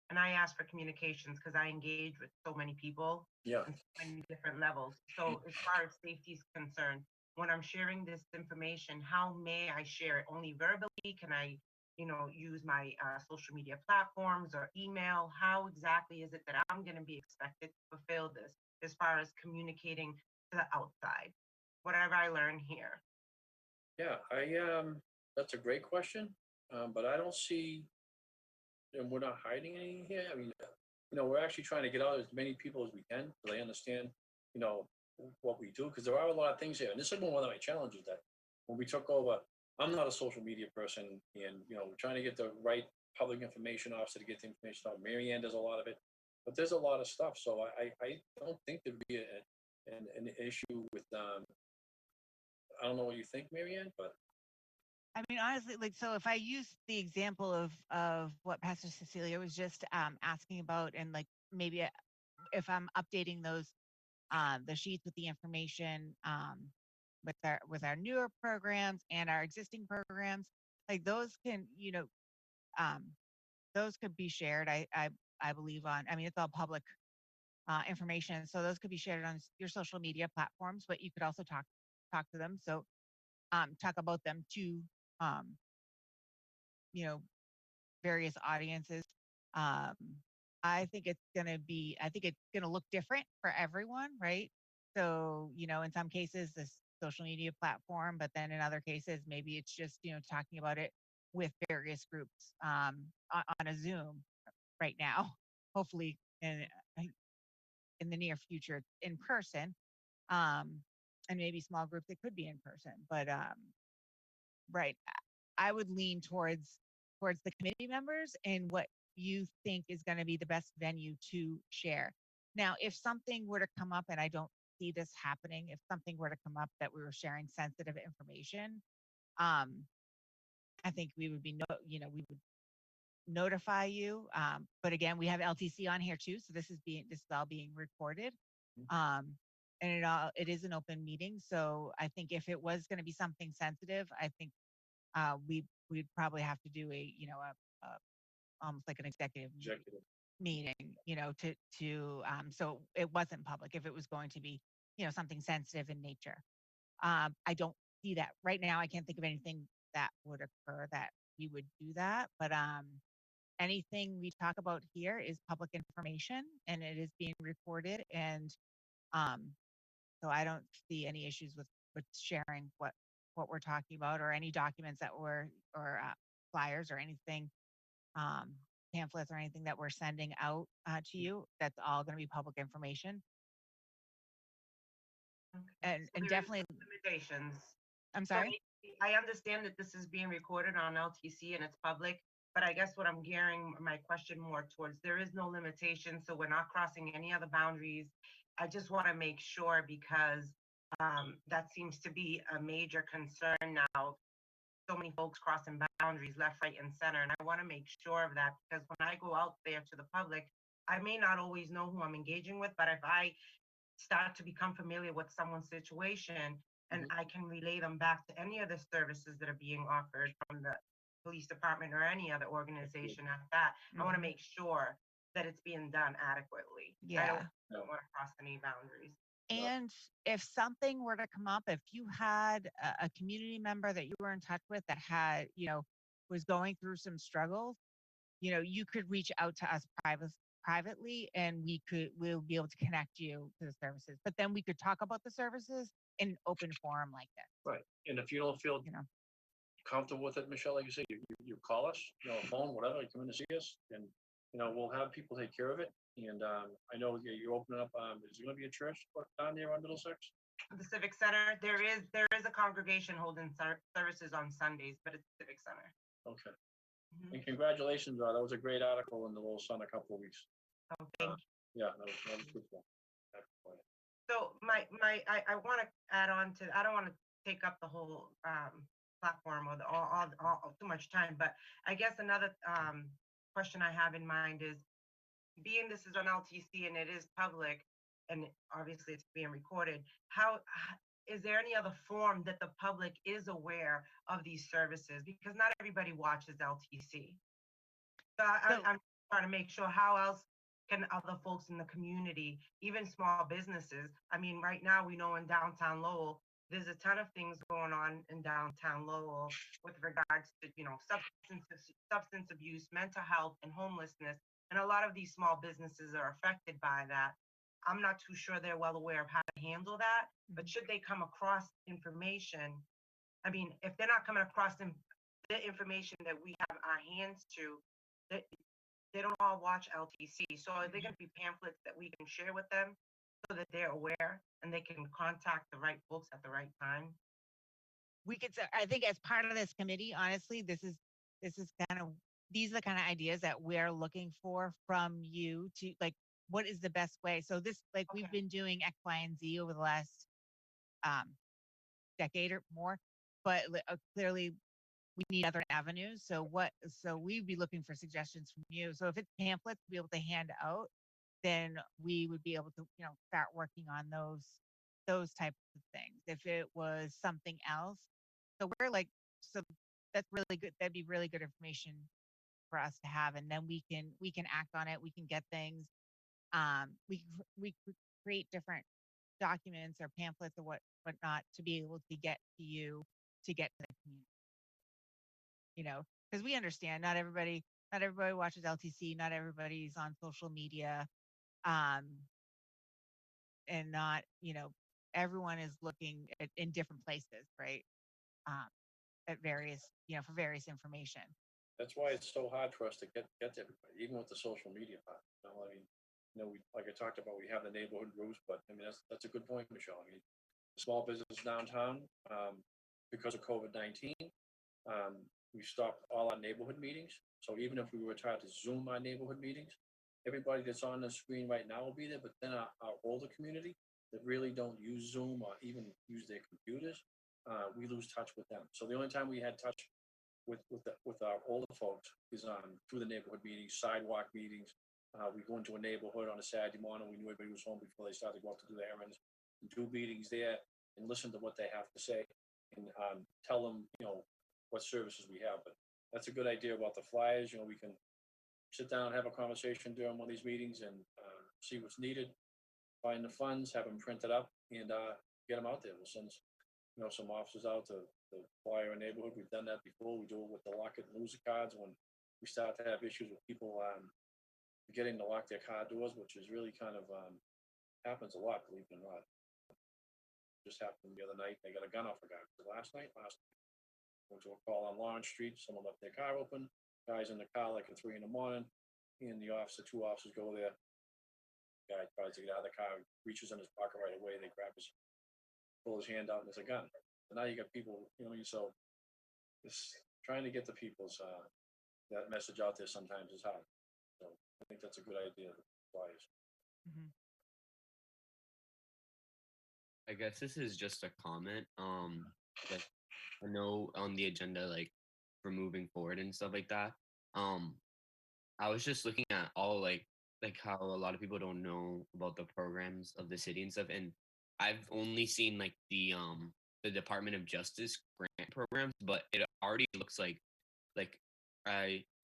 And I ask for communications because I engage with so many people Yeah. on so many different levels. So as far as safety is concerned, when I'm sharing this information, how may I share it? Only verbally? Can I, use my social media platforms or email? How exactly is it that I'm going to be expected to fulfill this as far as communicating to the outside? Whatever I learn here. Yeah. That's a great question. But I don't see, and we're not hiding anything here. I mean, we're actually trying to get out as many people as we can so they understand, what we do, because there are a lot of things here. And this has been one of my challenges, that when we took over, I'm not a social media person, and, we're trying to get the right public information officer to get the information out. Marianne does a lot of it, but there's a lot of stuff. So I don't think there'd be an issue with, I don't know what you think, Marianne, but I mean, honestly, like, so if I use the example of what Pastor Cecilia was just asking about, and like maybe if I'm updating those the sheets with the information with our newer programs and our existing programs, like those can, um, those could be shared. I believe on. I mean, it's all public information, so those could be shared on your social media platforms. But you could also talk to them. So talk about them to um, you know various audiences. Um, I think it's gonna look different for everyone, right? So, in some cases, this social media platform, but then in other cases, maybe it's just, talking about it with various groups on a Zoom right now. Hopefully, in the near future, in person, um, and maybe small groups that could be in person. But right, I would lean towards the committee members and what you think is going to be the best venue to share. Now, if something were to come up, and I don't see this happening, if something were to come up that we were sharing sensitive information, um, I think we would we would notify you. But again, we have LTC on here too, so this is all being recorded. Um, and it is an open meeting. So I think if it was going to be something sensitive, I think we'd probably have to do a almost like an executive. meeting, so it wasn't public if it was going to be, something sensitive in nature. I don't see that right now. I can't think of anything that would occur that we would do that, but anything we talk about here is public information and it is being recorded, and um, so I don't see any issues with sharing what we're talking about, or any documents that we're or flyers or anything, pamphlets or anything that we're sending out to you. That's all going to be public information. Okay. And So there is definitely, limitations. I'm So sorry. I understand that this is being recorded on LTC and it's public, but I guess what I'm gearing my question more towards, there is no limitation, so we're not crossing any other boundaries. I just want to make sure because that seems to be a major concern now. So many folks crossing boundaries left, right, and center, and I want to make sure of that because when I go out there to the public, I may not always know who I'm engaging with, but if I start to become familiar with someone's situation and I can relay them back to any of the services that are being offered from the police department or any other organization at that, I want to make sure that it's being done adequately. I Yeah. don't want to cross any boundaries. And if something were to come up, if you had a community member that you were in touch with that had, was going through some struggles, you could reach out to us privately and we'll be able to connect you to the services. But then we could talk about the services in an open forum like this. Right. And if you don't feel comfortable with it, Michelle, like you say, you call us, phone, whatever, you come in to see us, and we'll have people take care of it. And I know you're opening up. Is there going to be a church down there on Middlesex? The Civic Center, there is a congregation holding services on Sundays, but it's Civic Center. Okay. And congratulations, that was a great article in the Little Sun a couple of weeks. Oh, thank you. Yeah, that was good one. So I want to add on to, I don't want to take up the whole platform or all too much time, but I guess another question I have in mind is, being this is on LTC and it is public, and obviously it's being recorded, how is there any other form that the public is aware of these services? Because not everybody watches LTC. So I'm trying to make sure, how else can other folks in the community, even small businesses? I mean, right now we know in downtown Lowell, there's a ton of things going on in downtown Lowell with regards to, substance abuse, mental health, and homelessness. And a lot of these small businesses are affected by that. I'm not too sure they're well aware of how to handle that, but should they come across information, I mean, if they're not coming across the information that we have our hands to, they don't all watch LTC. So are there going to be pamphlets that we can share with them so that they're aware and they can contact the right folks at the right time? We could, I think as part of this committee, honestly, these are the kind of ideas that we're looking for from you to, like, what is the best way? So this, we've been doing X, Y, and Z over the last decade or more, but clearly we need other avenues. So we'd be looking for suggestions from you. So if it's pamphlets to be able to hand out, then we would be able to, start working on those types of things. If it was something else, so that's really good. That'd be really good information for us to have, and then we can act on it. We can get things. We create different documents or pamphlets or whatnot to be able to get to you, to get to the community. Because we understand not everybody watches LTC, not everybody's on social media, and not, everyone is looking in different places, right? At various, for various information. That's why it's so hard for us to get to everybody, even with the social media part. We, like I talked about, we have the neighborhood groups, but I mean, that's a good point, Michelle. I mean, small business downtown, because of COVID-19, we stopped all our neighborhood meetings. So even if we were trying to Zoom our neighborhood meetings, everybody that's on the screen right now will be there, but then our older community that really don't use Zoom or even use their computers, we lose touch with them. So the only time we had touch with our older folks is through the neighborhood meetings, sidewalk meetings. We go into a neighborhood on a Saturday morning. We knew everybody was home before they started to go out to do their errands, and do meetings there and listen to what they have to say and tell them, what services we have. But that's a good idea about the flyers. We can sit down and have a conversation during one of these meetings and see what's needed, find the funds, have them printed up, and get them out there. We'll send some officers out to flyer a neighborhood. We've done that before. We do it with the lock it and lose it cards when we start to have issues with people getting to lock their car doors, which is really kind of happens a lot, believe it or not. Just happened the other night. They got a gun off a guy. Last night. went to a call on Lawrence Street, someone left their car open, guys in the car like at 3 in the morning, and the officer, two officers go there. Guy tries to get out of the car, reaches in his pocket right away, they grab his, pull his hand out, and there's a gun. So now you got people, you know, so this trying to get the people's that message out there sometimes is hard. So I think that's a good idea. Flyers. Mhm. I guess this is just a comment. Like I know on the agenda, like for moving forward and stuff like that. Um, I was just looking at all like how a lot of people don't know about the programs of the city and stuff, and I've only seen like the Department of Justice grant programs, but it already looks like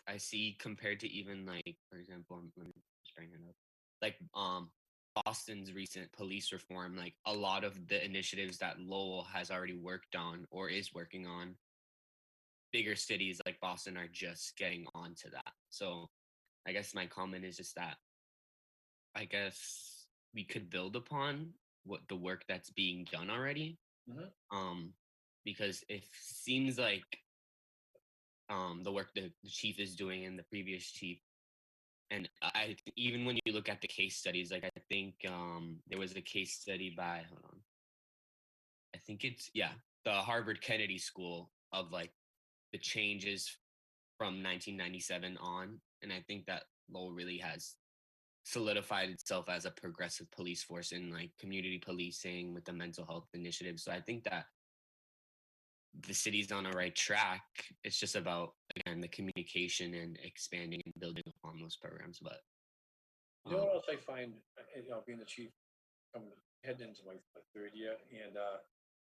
I see compared to even like for example, let me just bring it up, like Boston's recent police reform, like a lot of the initiatives that Lowell has already worked on or is working on, bigger cities like Boston are just getting onto that. So I guess my comment is just that I guess we could build upon what the work that's being done already. Mhm. Because it seems like the work that the chief is doing and the previous chief, and even when you look at the case studies, like I think there was a case study by hold on, I think it's yeah, the Harvard Kennedy School of like the changes from 1997 on, and I think that Lowell really has solidified itself as a progressive police force in like community policing with the mental health initiative. So I think that the city's on the right track. It's just about again the communication and expanding and building upon those programs. But You know what else I find, you know, being the chief, coming heading into my third year, and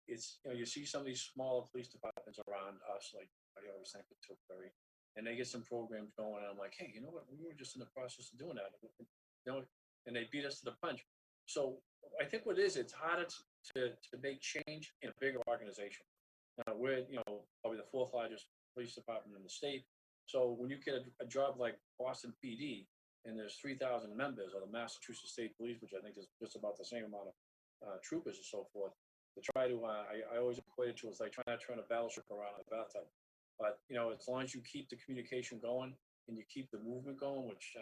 it's you know you see some of these smaller police departments around us, like I always think of Tilbury, and they get some programs going, and I'm like, hey, you know what? We were just in the process of doing that, you know, and they beat us to the punch. So I think what it is, it's harder to make change in a bigger organization. We're you know probably the fourth largest police department in the state. So when you get a job like Boston PD, and there's 3,000 members, or the Massachusetts State Police, which I think is just about the same amount of troopers and so forth, to try to, I always equate it to it's like trying to turn a battleship around in a bathtub. But you know, as long as you keep the communication going and you keep the movement going, which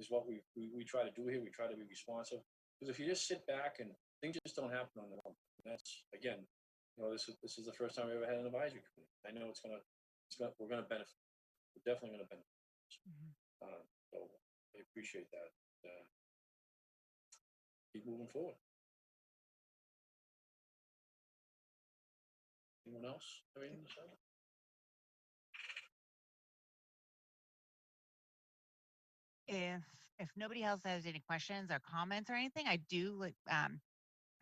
is what we try to do here. We try to be responsive, because if you just sit back and things just don't happen on their own, that's again, you know, this is the first time we ever had an advisory committee. I know we're gonna benefit. We're definitely gonna benefit. Mhm. So I appreciate that. Keep moving forward. Anyone else have anything to say? If nobody else has any questions or comments or anything, I do like I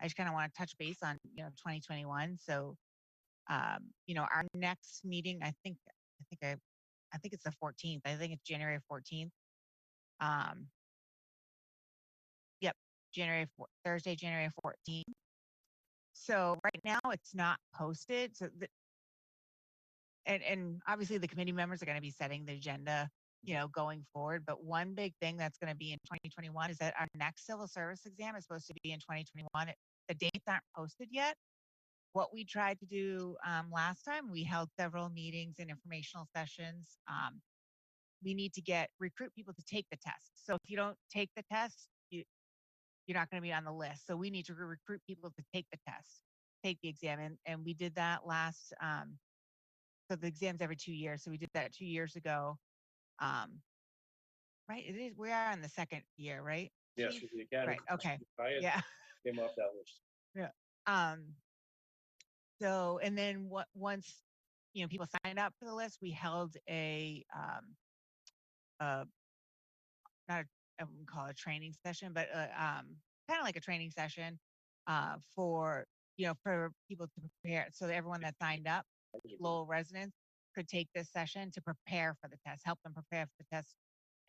just kind of want to touch base on 2021. So our next meeting, I think it's the 14th. I think it's January 14th. Um, yep, Thursday, January 14th. So right now it's not posted. So and obviously the committee members are going to be setting the agenda, going forward. But one big thing that's going to be in 2021 is that our next civil service exam is supposed to be in 2021. The dates aren't posted yet. What we tried to do last time, we held several meetings and informational sessions. We need to recruit people to take the test. So if you don't take the test, you're not going to be on the list. So we need to recruit people to take the test, take the exam, and we did that last. So the exam's every 2 years. So we did that 2 years ago. Right? It is. We are in the second year, right? Yes, Chief? with the academy. Right. Okay. Yeah. Came off that list. Yeah. So, and then once people signed up for the list, we held not I wouldn't call it a training session, but kind of like a training session for for people to prepare. So that everyone that signed up, Lowell residents, could take this session to prepare for the test, help them prepare for the test,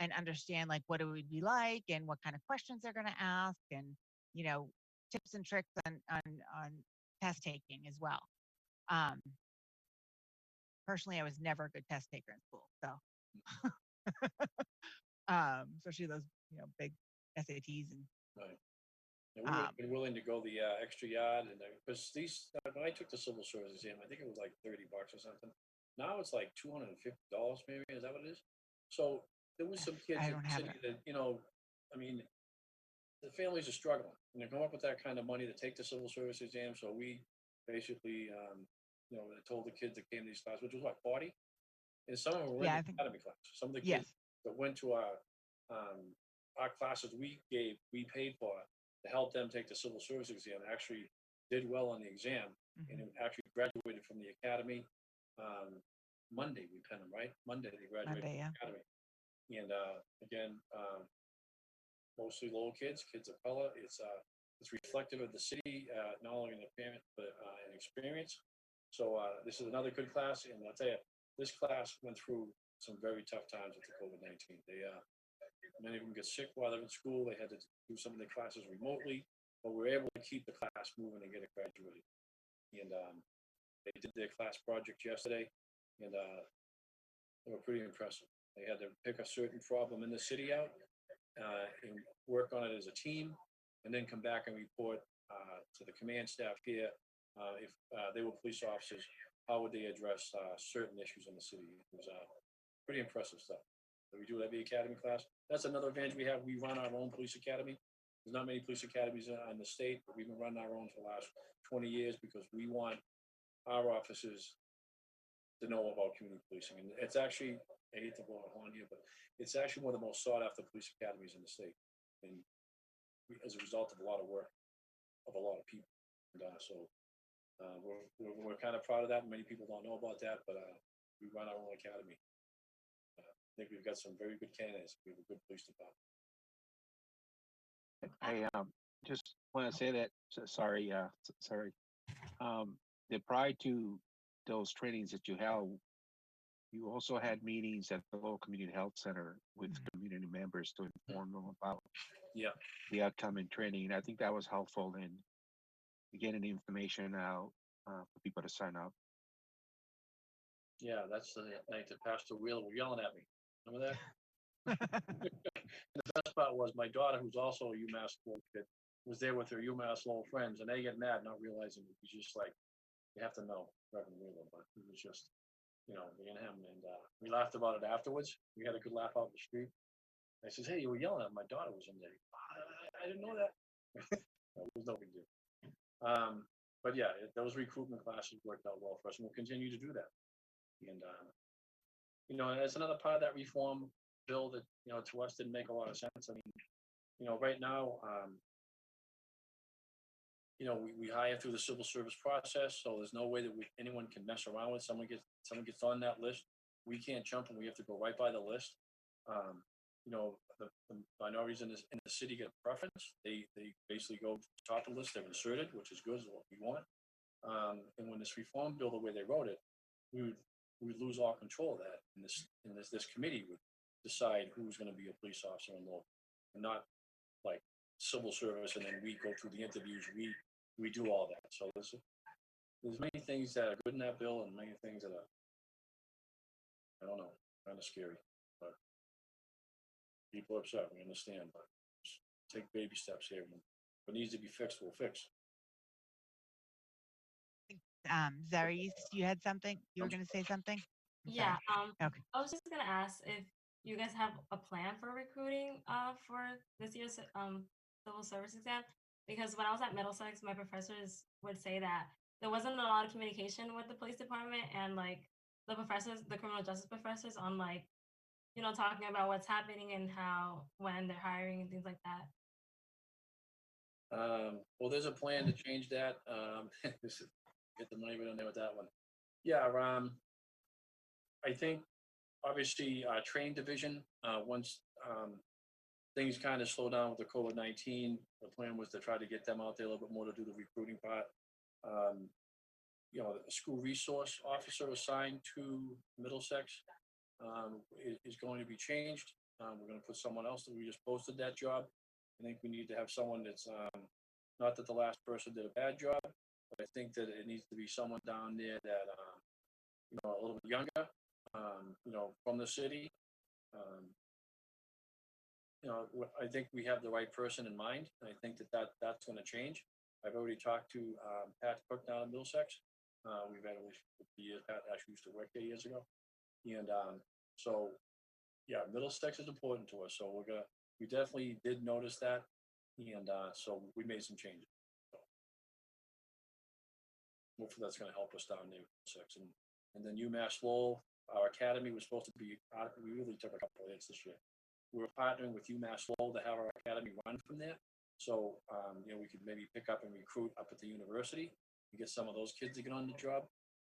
and understand like what it would be like and what kind of questions they're going to ask, and tips and tricks on test taking as well. Um, Personally, I was never a good test taker in school, so especially those big SATs and Right. And we would Um, have been willing to go the extra yard, and because these when I took the civil service exam, I think it was like $30 or something. Now it's like $250, maybe. Is that what it is? So there was some kids I in don't the have city it. that I mean, the families are struggling, and to come up with that kind of money to take the civil service exam. So we basically, told the kids that came to these classes, which was what 40, and some of them were in Yeah, the I think academy class. Some of the yes. kids that went to our classes we paid for to help them take the civil service exam actually did well on the exam and Mhm. actually graduated from the academy. Monday we penned them, right? Monday they graduated Monday, yeah. from the academy. And again, mostly Lowell kids of color. It's reflective of the city, not only in the parent but in experience. So this is another good class, and I'll tell you, this class went through some very tough times with the COVID-19. Many of them get sick while they're in school. They had to do some of the classes remotely, but we were able to keep the class moving and get it graduated. And they did their class project yesterday, and they were pretty impressive. They had to pick a certain problem in the city out and work on it as a team, and then come back and report to the command staff here if they were police officers, how would they address certain issues in the city. It was pretty impressive stuff. So we do every academy class. That's another advantage we have. We run our own police academy. There's not many police academies in the state, but we've been running our own for the last 20 years because we want our officers to know about community policing. And it's actually, I hate to blow a horn here, but it's actually one of the most sought after police academies in the state. And as a result of a lot of work of a lot of people. And we're kind of proud of that. Many people don't know about that, but we run our own academy. I think we've got some very good candidates. We have a good police department. I just want to say that. Sorry, sorry. That prior to those trainings that you held, you also had meetings at the local community health center with community members to inform them about the upcoming training. I think that was helpful in getting the information out for people to sign up. Yeah, that's the night that Pastor Wheeler was yelling at me. Remember that? And the best part was my daughter, who's also a UMass Lowell kid, was there with her UMass Lowell friends, and they get mad not realizing it was just like, you have to know Reverend Wheeler, but it was just, me and him, and we laughed about it afterwards. We had a good laugh out in the street. I says, hey, you were yelling at my daughter was in there. I didn't know that. It was no big deal. But yeah, those recruitment classes worked out well for us, and we'll continue to do that. And that's another part of that reform bill that to us didn't make a lot of sense. I mean, right now, we hire through the civil service process, so there's no way that anyone can mess around with someone gets on that list. We can't jump, and we have to go right by the list. The minorities in the city get preference. They basically go to the top of the list. They're inserted, which is good, is what we want. And when this reform bill, the way they wrote it, we would lose all control of that. And this committee would decide who's going to be a police officer in Lowell, and not like civil service. And then we go through the interviews. We do all that. So there's many things that are good in that bill, and many things that are, I don't know, kind of scary. But people are upset. We understand, but just take baby steps here. And what needs to be fixed, we'll fix. Zaris, you had something? You were going to say something? I'm sorry. Yeah. Okay. I was just gonna ask if you guys have a plan for recruiting for this year's civil service exam, because when I was at Middlesex, my professors would say that there wasn't a lot of communication with the police department and like the professors, the criminal justice professors, on like talking about what's happening and how when they're hiring and things like that. Well, there's a plan to change that. Get the money right on there with that one. Yeah, I think obviously train division, once things kind of slow down with the COVID-19, the plan was to try to get them out there a little bit more to do the recruiting part. The school resource officer assigned to Middlesex is going to be changed. We're going to put someone else that we just posted that job. I think we need to have someone that's not that the last person did a bad job, but I think that it needs to be someone down there that a little bit younger, from the city, I think we have the right person in mind, and I think that's going to change. I've already talked to Pat Cook down in Middlesex. We've had a relationship for years. Pat actually used to work there years ago, and so yeah, Middlesex is important to us. So we definitely did notice that, and so we made some changes. So hopefully that's going to help us down there in Middlesex, and then UMass Lowell, our academy was supposed to be. We really took a couple of hits this year. We were partnering with UMass Lowell to have our academy run from there. So, we could maybe pick up and recruit up at the university and get some of those kids to get on the job.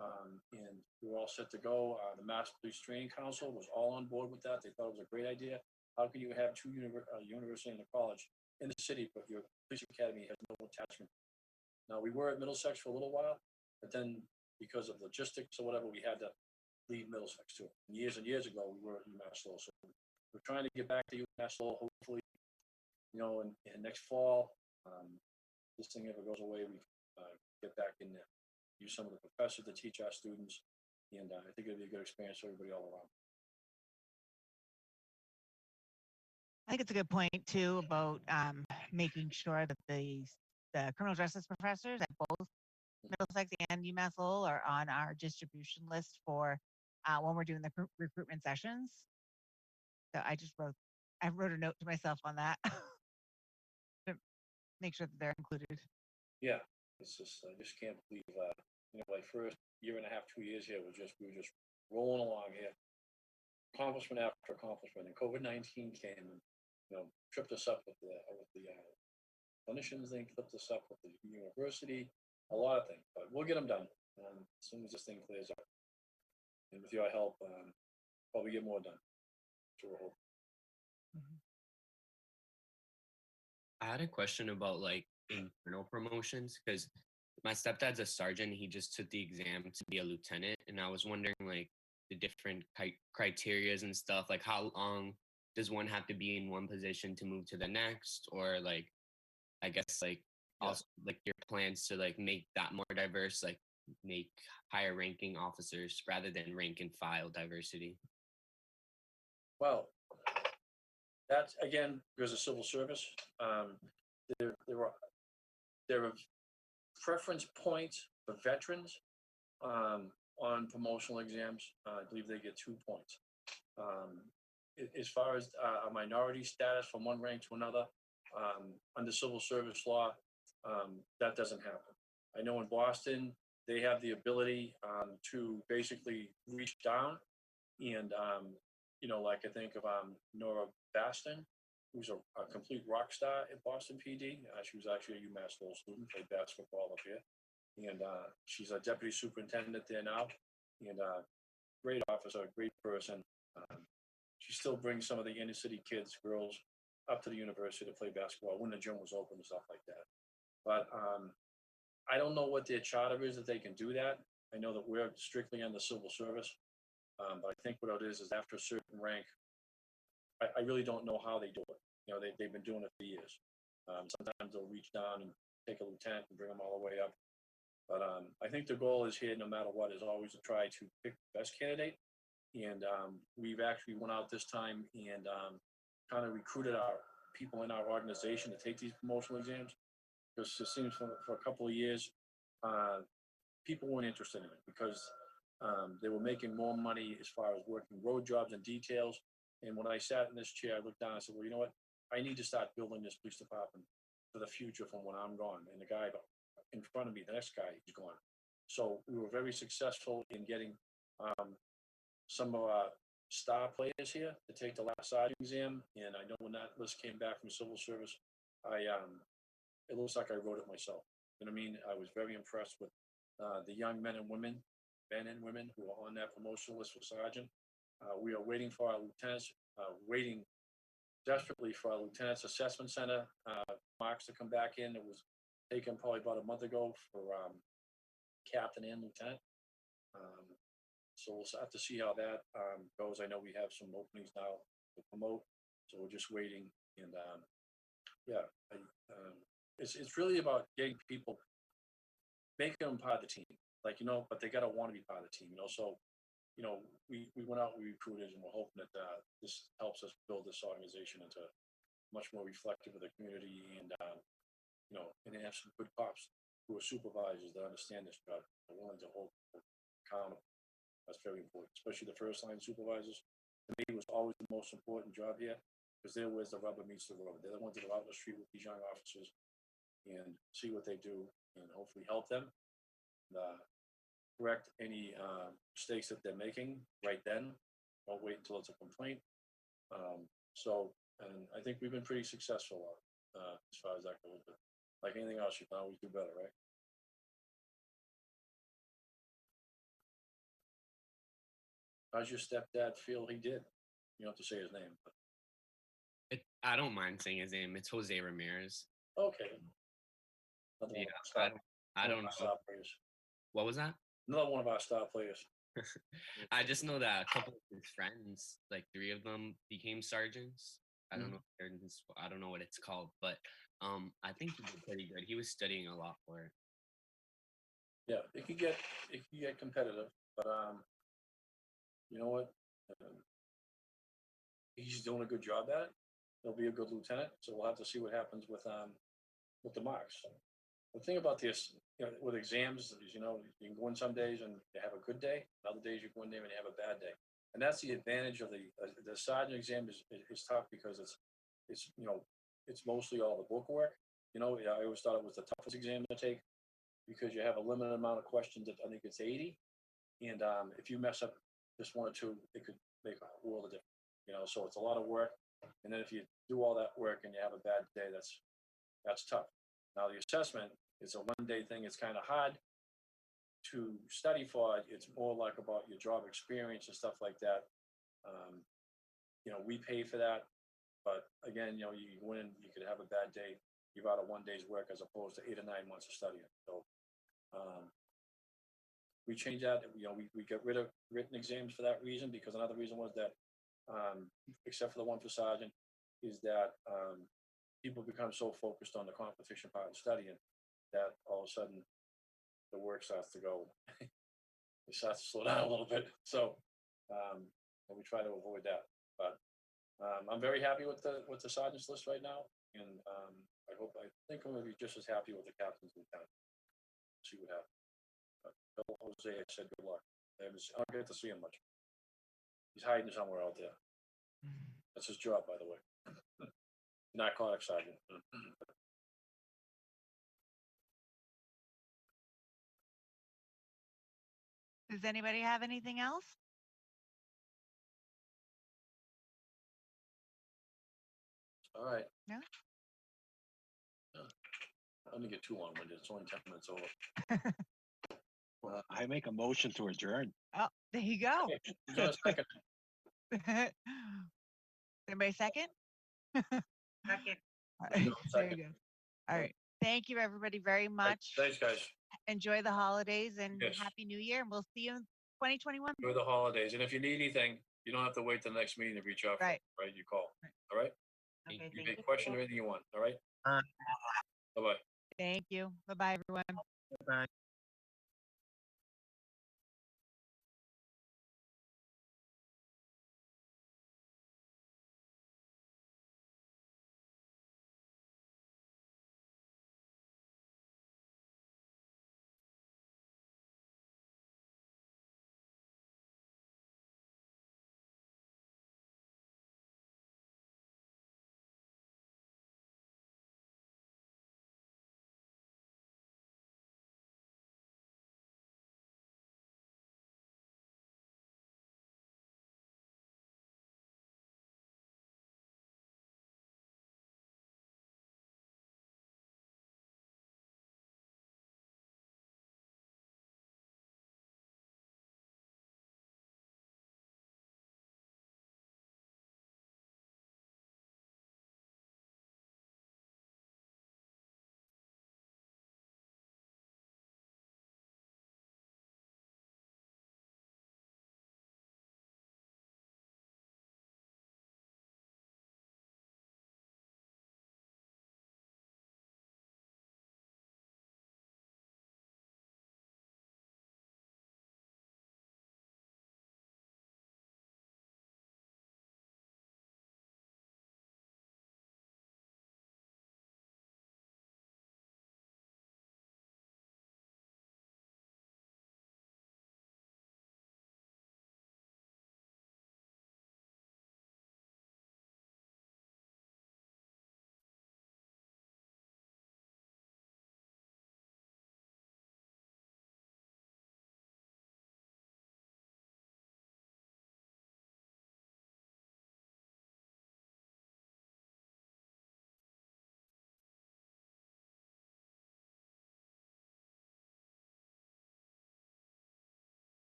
And we were all set to go. The Mass Police Training Council was all on board with that. They thought it was a great idea. How can you have two university and a college in the city, but your police academy has no attachment? Now, we were at Middlesex for a little while, but then because of logistics or whatever, we had to leave Middlesex too. And years ago, we were at UMass Lowell. So we're trying to get back to UMass Lowell, hopefully, in next fall. This thing ever goes away, we get back in there, use some of the professors to teach our students, and I think it'll be a good experience for everybody all around. I think it's a good point too about making sure that the criminal justice professors at both Middlesex and UMass Lowell are on our distribution list for when we're doing the recruitment sessions. So I wrote a note to myself on that to make sure that they're included. Yeah, it's just I just can't believe like first year and a half, 2 years here we were just rolling along here, accomplishment after accomplishment, and COVID-19 came and tripped us up with the clinicians. They tripped us up with the university, a lot of things, but we'll get them done as soon as this thing clears up. And with your help, probably get more done. Sure hope. I had a question about like internal promotions because my stepdad's a sergeant. He just took the exam to be a lieutenant, and I was wondering like the different criterias and stuff. Like how long does one have to be in one position to move to the next, or like I guess like also like your plans to like make that more diverse, like make higher ranking officers rather than rank and file diversity. Well, that's again because of civil service. There are preference points for veterans on promotional exams. I believe they get 2 points. As far as a minority status from one rank to another, under civil service law, that doesn't happen. I know in Boston, they have the ability to basically reach down and, like I think of Nora Baston, who's a complete rock star at Boston PD. She was actually a UMass Lowell student, played basketball up here. And she's a deputy superintendent there now. And great officer, great person. She still brings some of the inner city kids, girls, up to the university to play basketball when the gym was open and stuff like that. But I don't know what their charter is that they can do that. I know that we're strictly on the civil service. But I think what it is after a certain rank, I really don't know how they do it. They've been doing it for years. Sometimes they'll reach down and take a lieutenant and bring them all the way up. But I think the goal is here, no matter what, is always to try to pick the best candidate. And we've actually went out this time and kind of recruited our people in our organization to take these promotional exams. Because it seems for a couple of years, people weren't interested in it because they were making more money as far as working road jobs and details. And when I sat in this chair, I looked down and said, well, you know what? I need to start building this police department for the future from when I'm gone. And the guy in front of me, the next guy, he's gone. So we were very successful in getting some of our star players here to take the last sergeant exam. And I know when that list came back from civil service, it looks like I wrote it myself. You know what I mean? I was very impressed with the young men and women who are on that promotional list for sergeant. We are waiting for our lieutenants, waiting desperately for our lieutenants assessment center marks to come back in. It was taken probably about a month ago for captain and lieutenant. So we'll have to see how that goes. I know we have some openings now to promote, so we're just waiting. And it's really about getting people, making them part of the team. But they gotta want to be part of the team. So we went out, we recruited, and we're hoping that this helps us build this organization into much more reflective of the community, and and they have some good cops who are supervisors that understand this job, are willing to hold people accountable. That's very important, especially the first line supervisors. To me, it was always the most important job here because they're where the rubber meets the road. They're the ones that are out in the street with these young officers and see what they do and hopefully help them, correct any mistakes that they're making right then. Don't wait until it's a complaint. And I think we've been pretty successful as far as that goes. But like anything else, you can always do better, right? How's your stepdad feel he did? You don't have to say his name. But... I don't mind saying his name. It's Jose Ramirez. Okay. Yeah, I don't know. What was that? Another one of our star players. I just know that a couple of his friends, like 3 of them, became sergeants. I don't know. I don't know what it's called, but I think he did pretty good. He was studying a lot for it. Yeah, it could get competitive, but you know what? He's doing a good job at it. He'll be a good lieutenant. So we'll have to see what happens with the marks. The thing about this, with exams is, you can go in some days and you have a good day. Other days you go in there and you have a bad day. And that's the advantage of the sergeant exam is tough because it's mostly all the book work. I always thought it was the toughest exam to take because you have a limited amount of questions. I think it's 80. And if you mess up just 1 or 2, it could make a world of difference. So it's a lot of work. And then if you do all that work and you have a bad day, that's tough. Now the assessment is a 1-day thing. It's kind of hard to study for it. It's more like about your job experience and stuff like that. We pay for that, but again, you go in, you could have a bad day. You've out of 1 day's work as opposed to 8 or 9 months of studying. So we changed that. We got rid of written exams for that reason, because another reason was that, except for the one for sergeant, is that people become so focused on the competition part of studying that all of a sudden the work starts to go, it starts to slow down a little bit. So we try to avoid that. But I'm very happy with the sergeant's list right now, and I think I'm going to be just as happy with the captain's lieutenant. See what happens. But Bill Jose, I said good luck. I don't get to see him much. He's hiding somewhere out there. That's his job, by the way. Narcotics sergeant. Does anybody have anything else? All right. No? I'm going to get too long-winded. It's only 10 minutes over. Well, I make a motion to adjourn. Oh, there you go. Who's got a second? Anybody second? Second. All right, there Second. you go. All right. Thank you, everybody, very much. Thanks, guys. Enjoy the holidays and Yes. Happy New Year. And we'll see you in 2021. Enjoy the holidays. And if you need anything, you don't have to wait till the next meeting to reach out. Right. Right? You call. All right? Okay, You thank may question anything you want. All right? Bye-bye. Thank you. Bye-bye, everyone. Bye.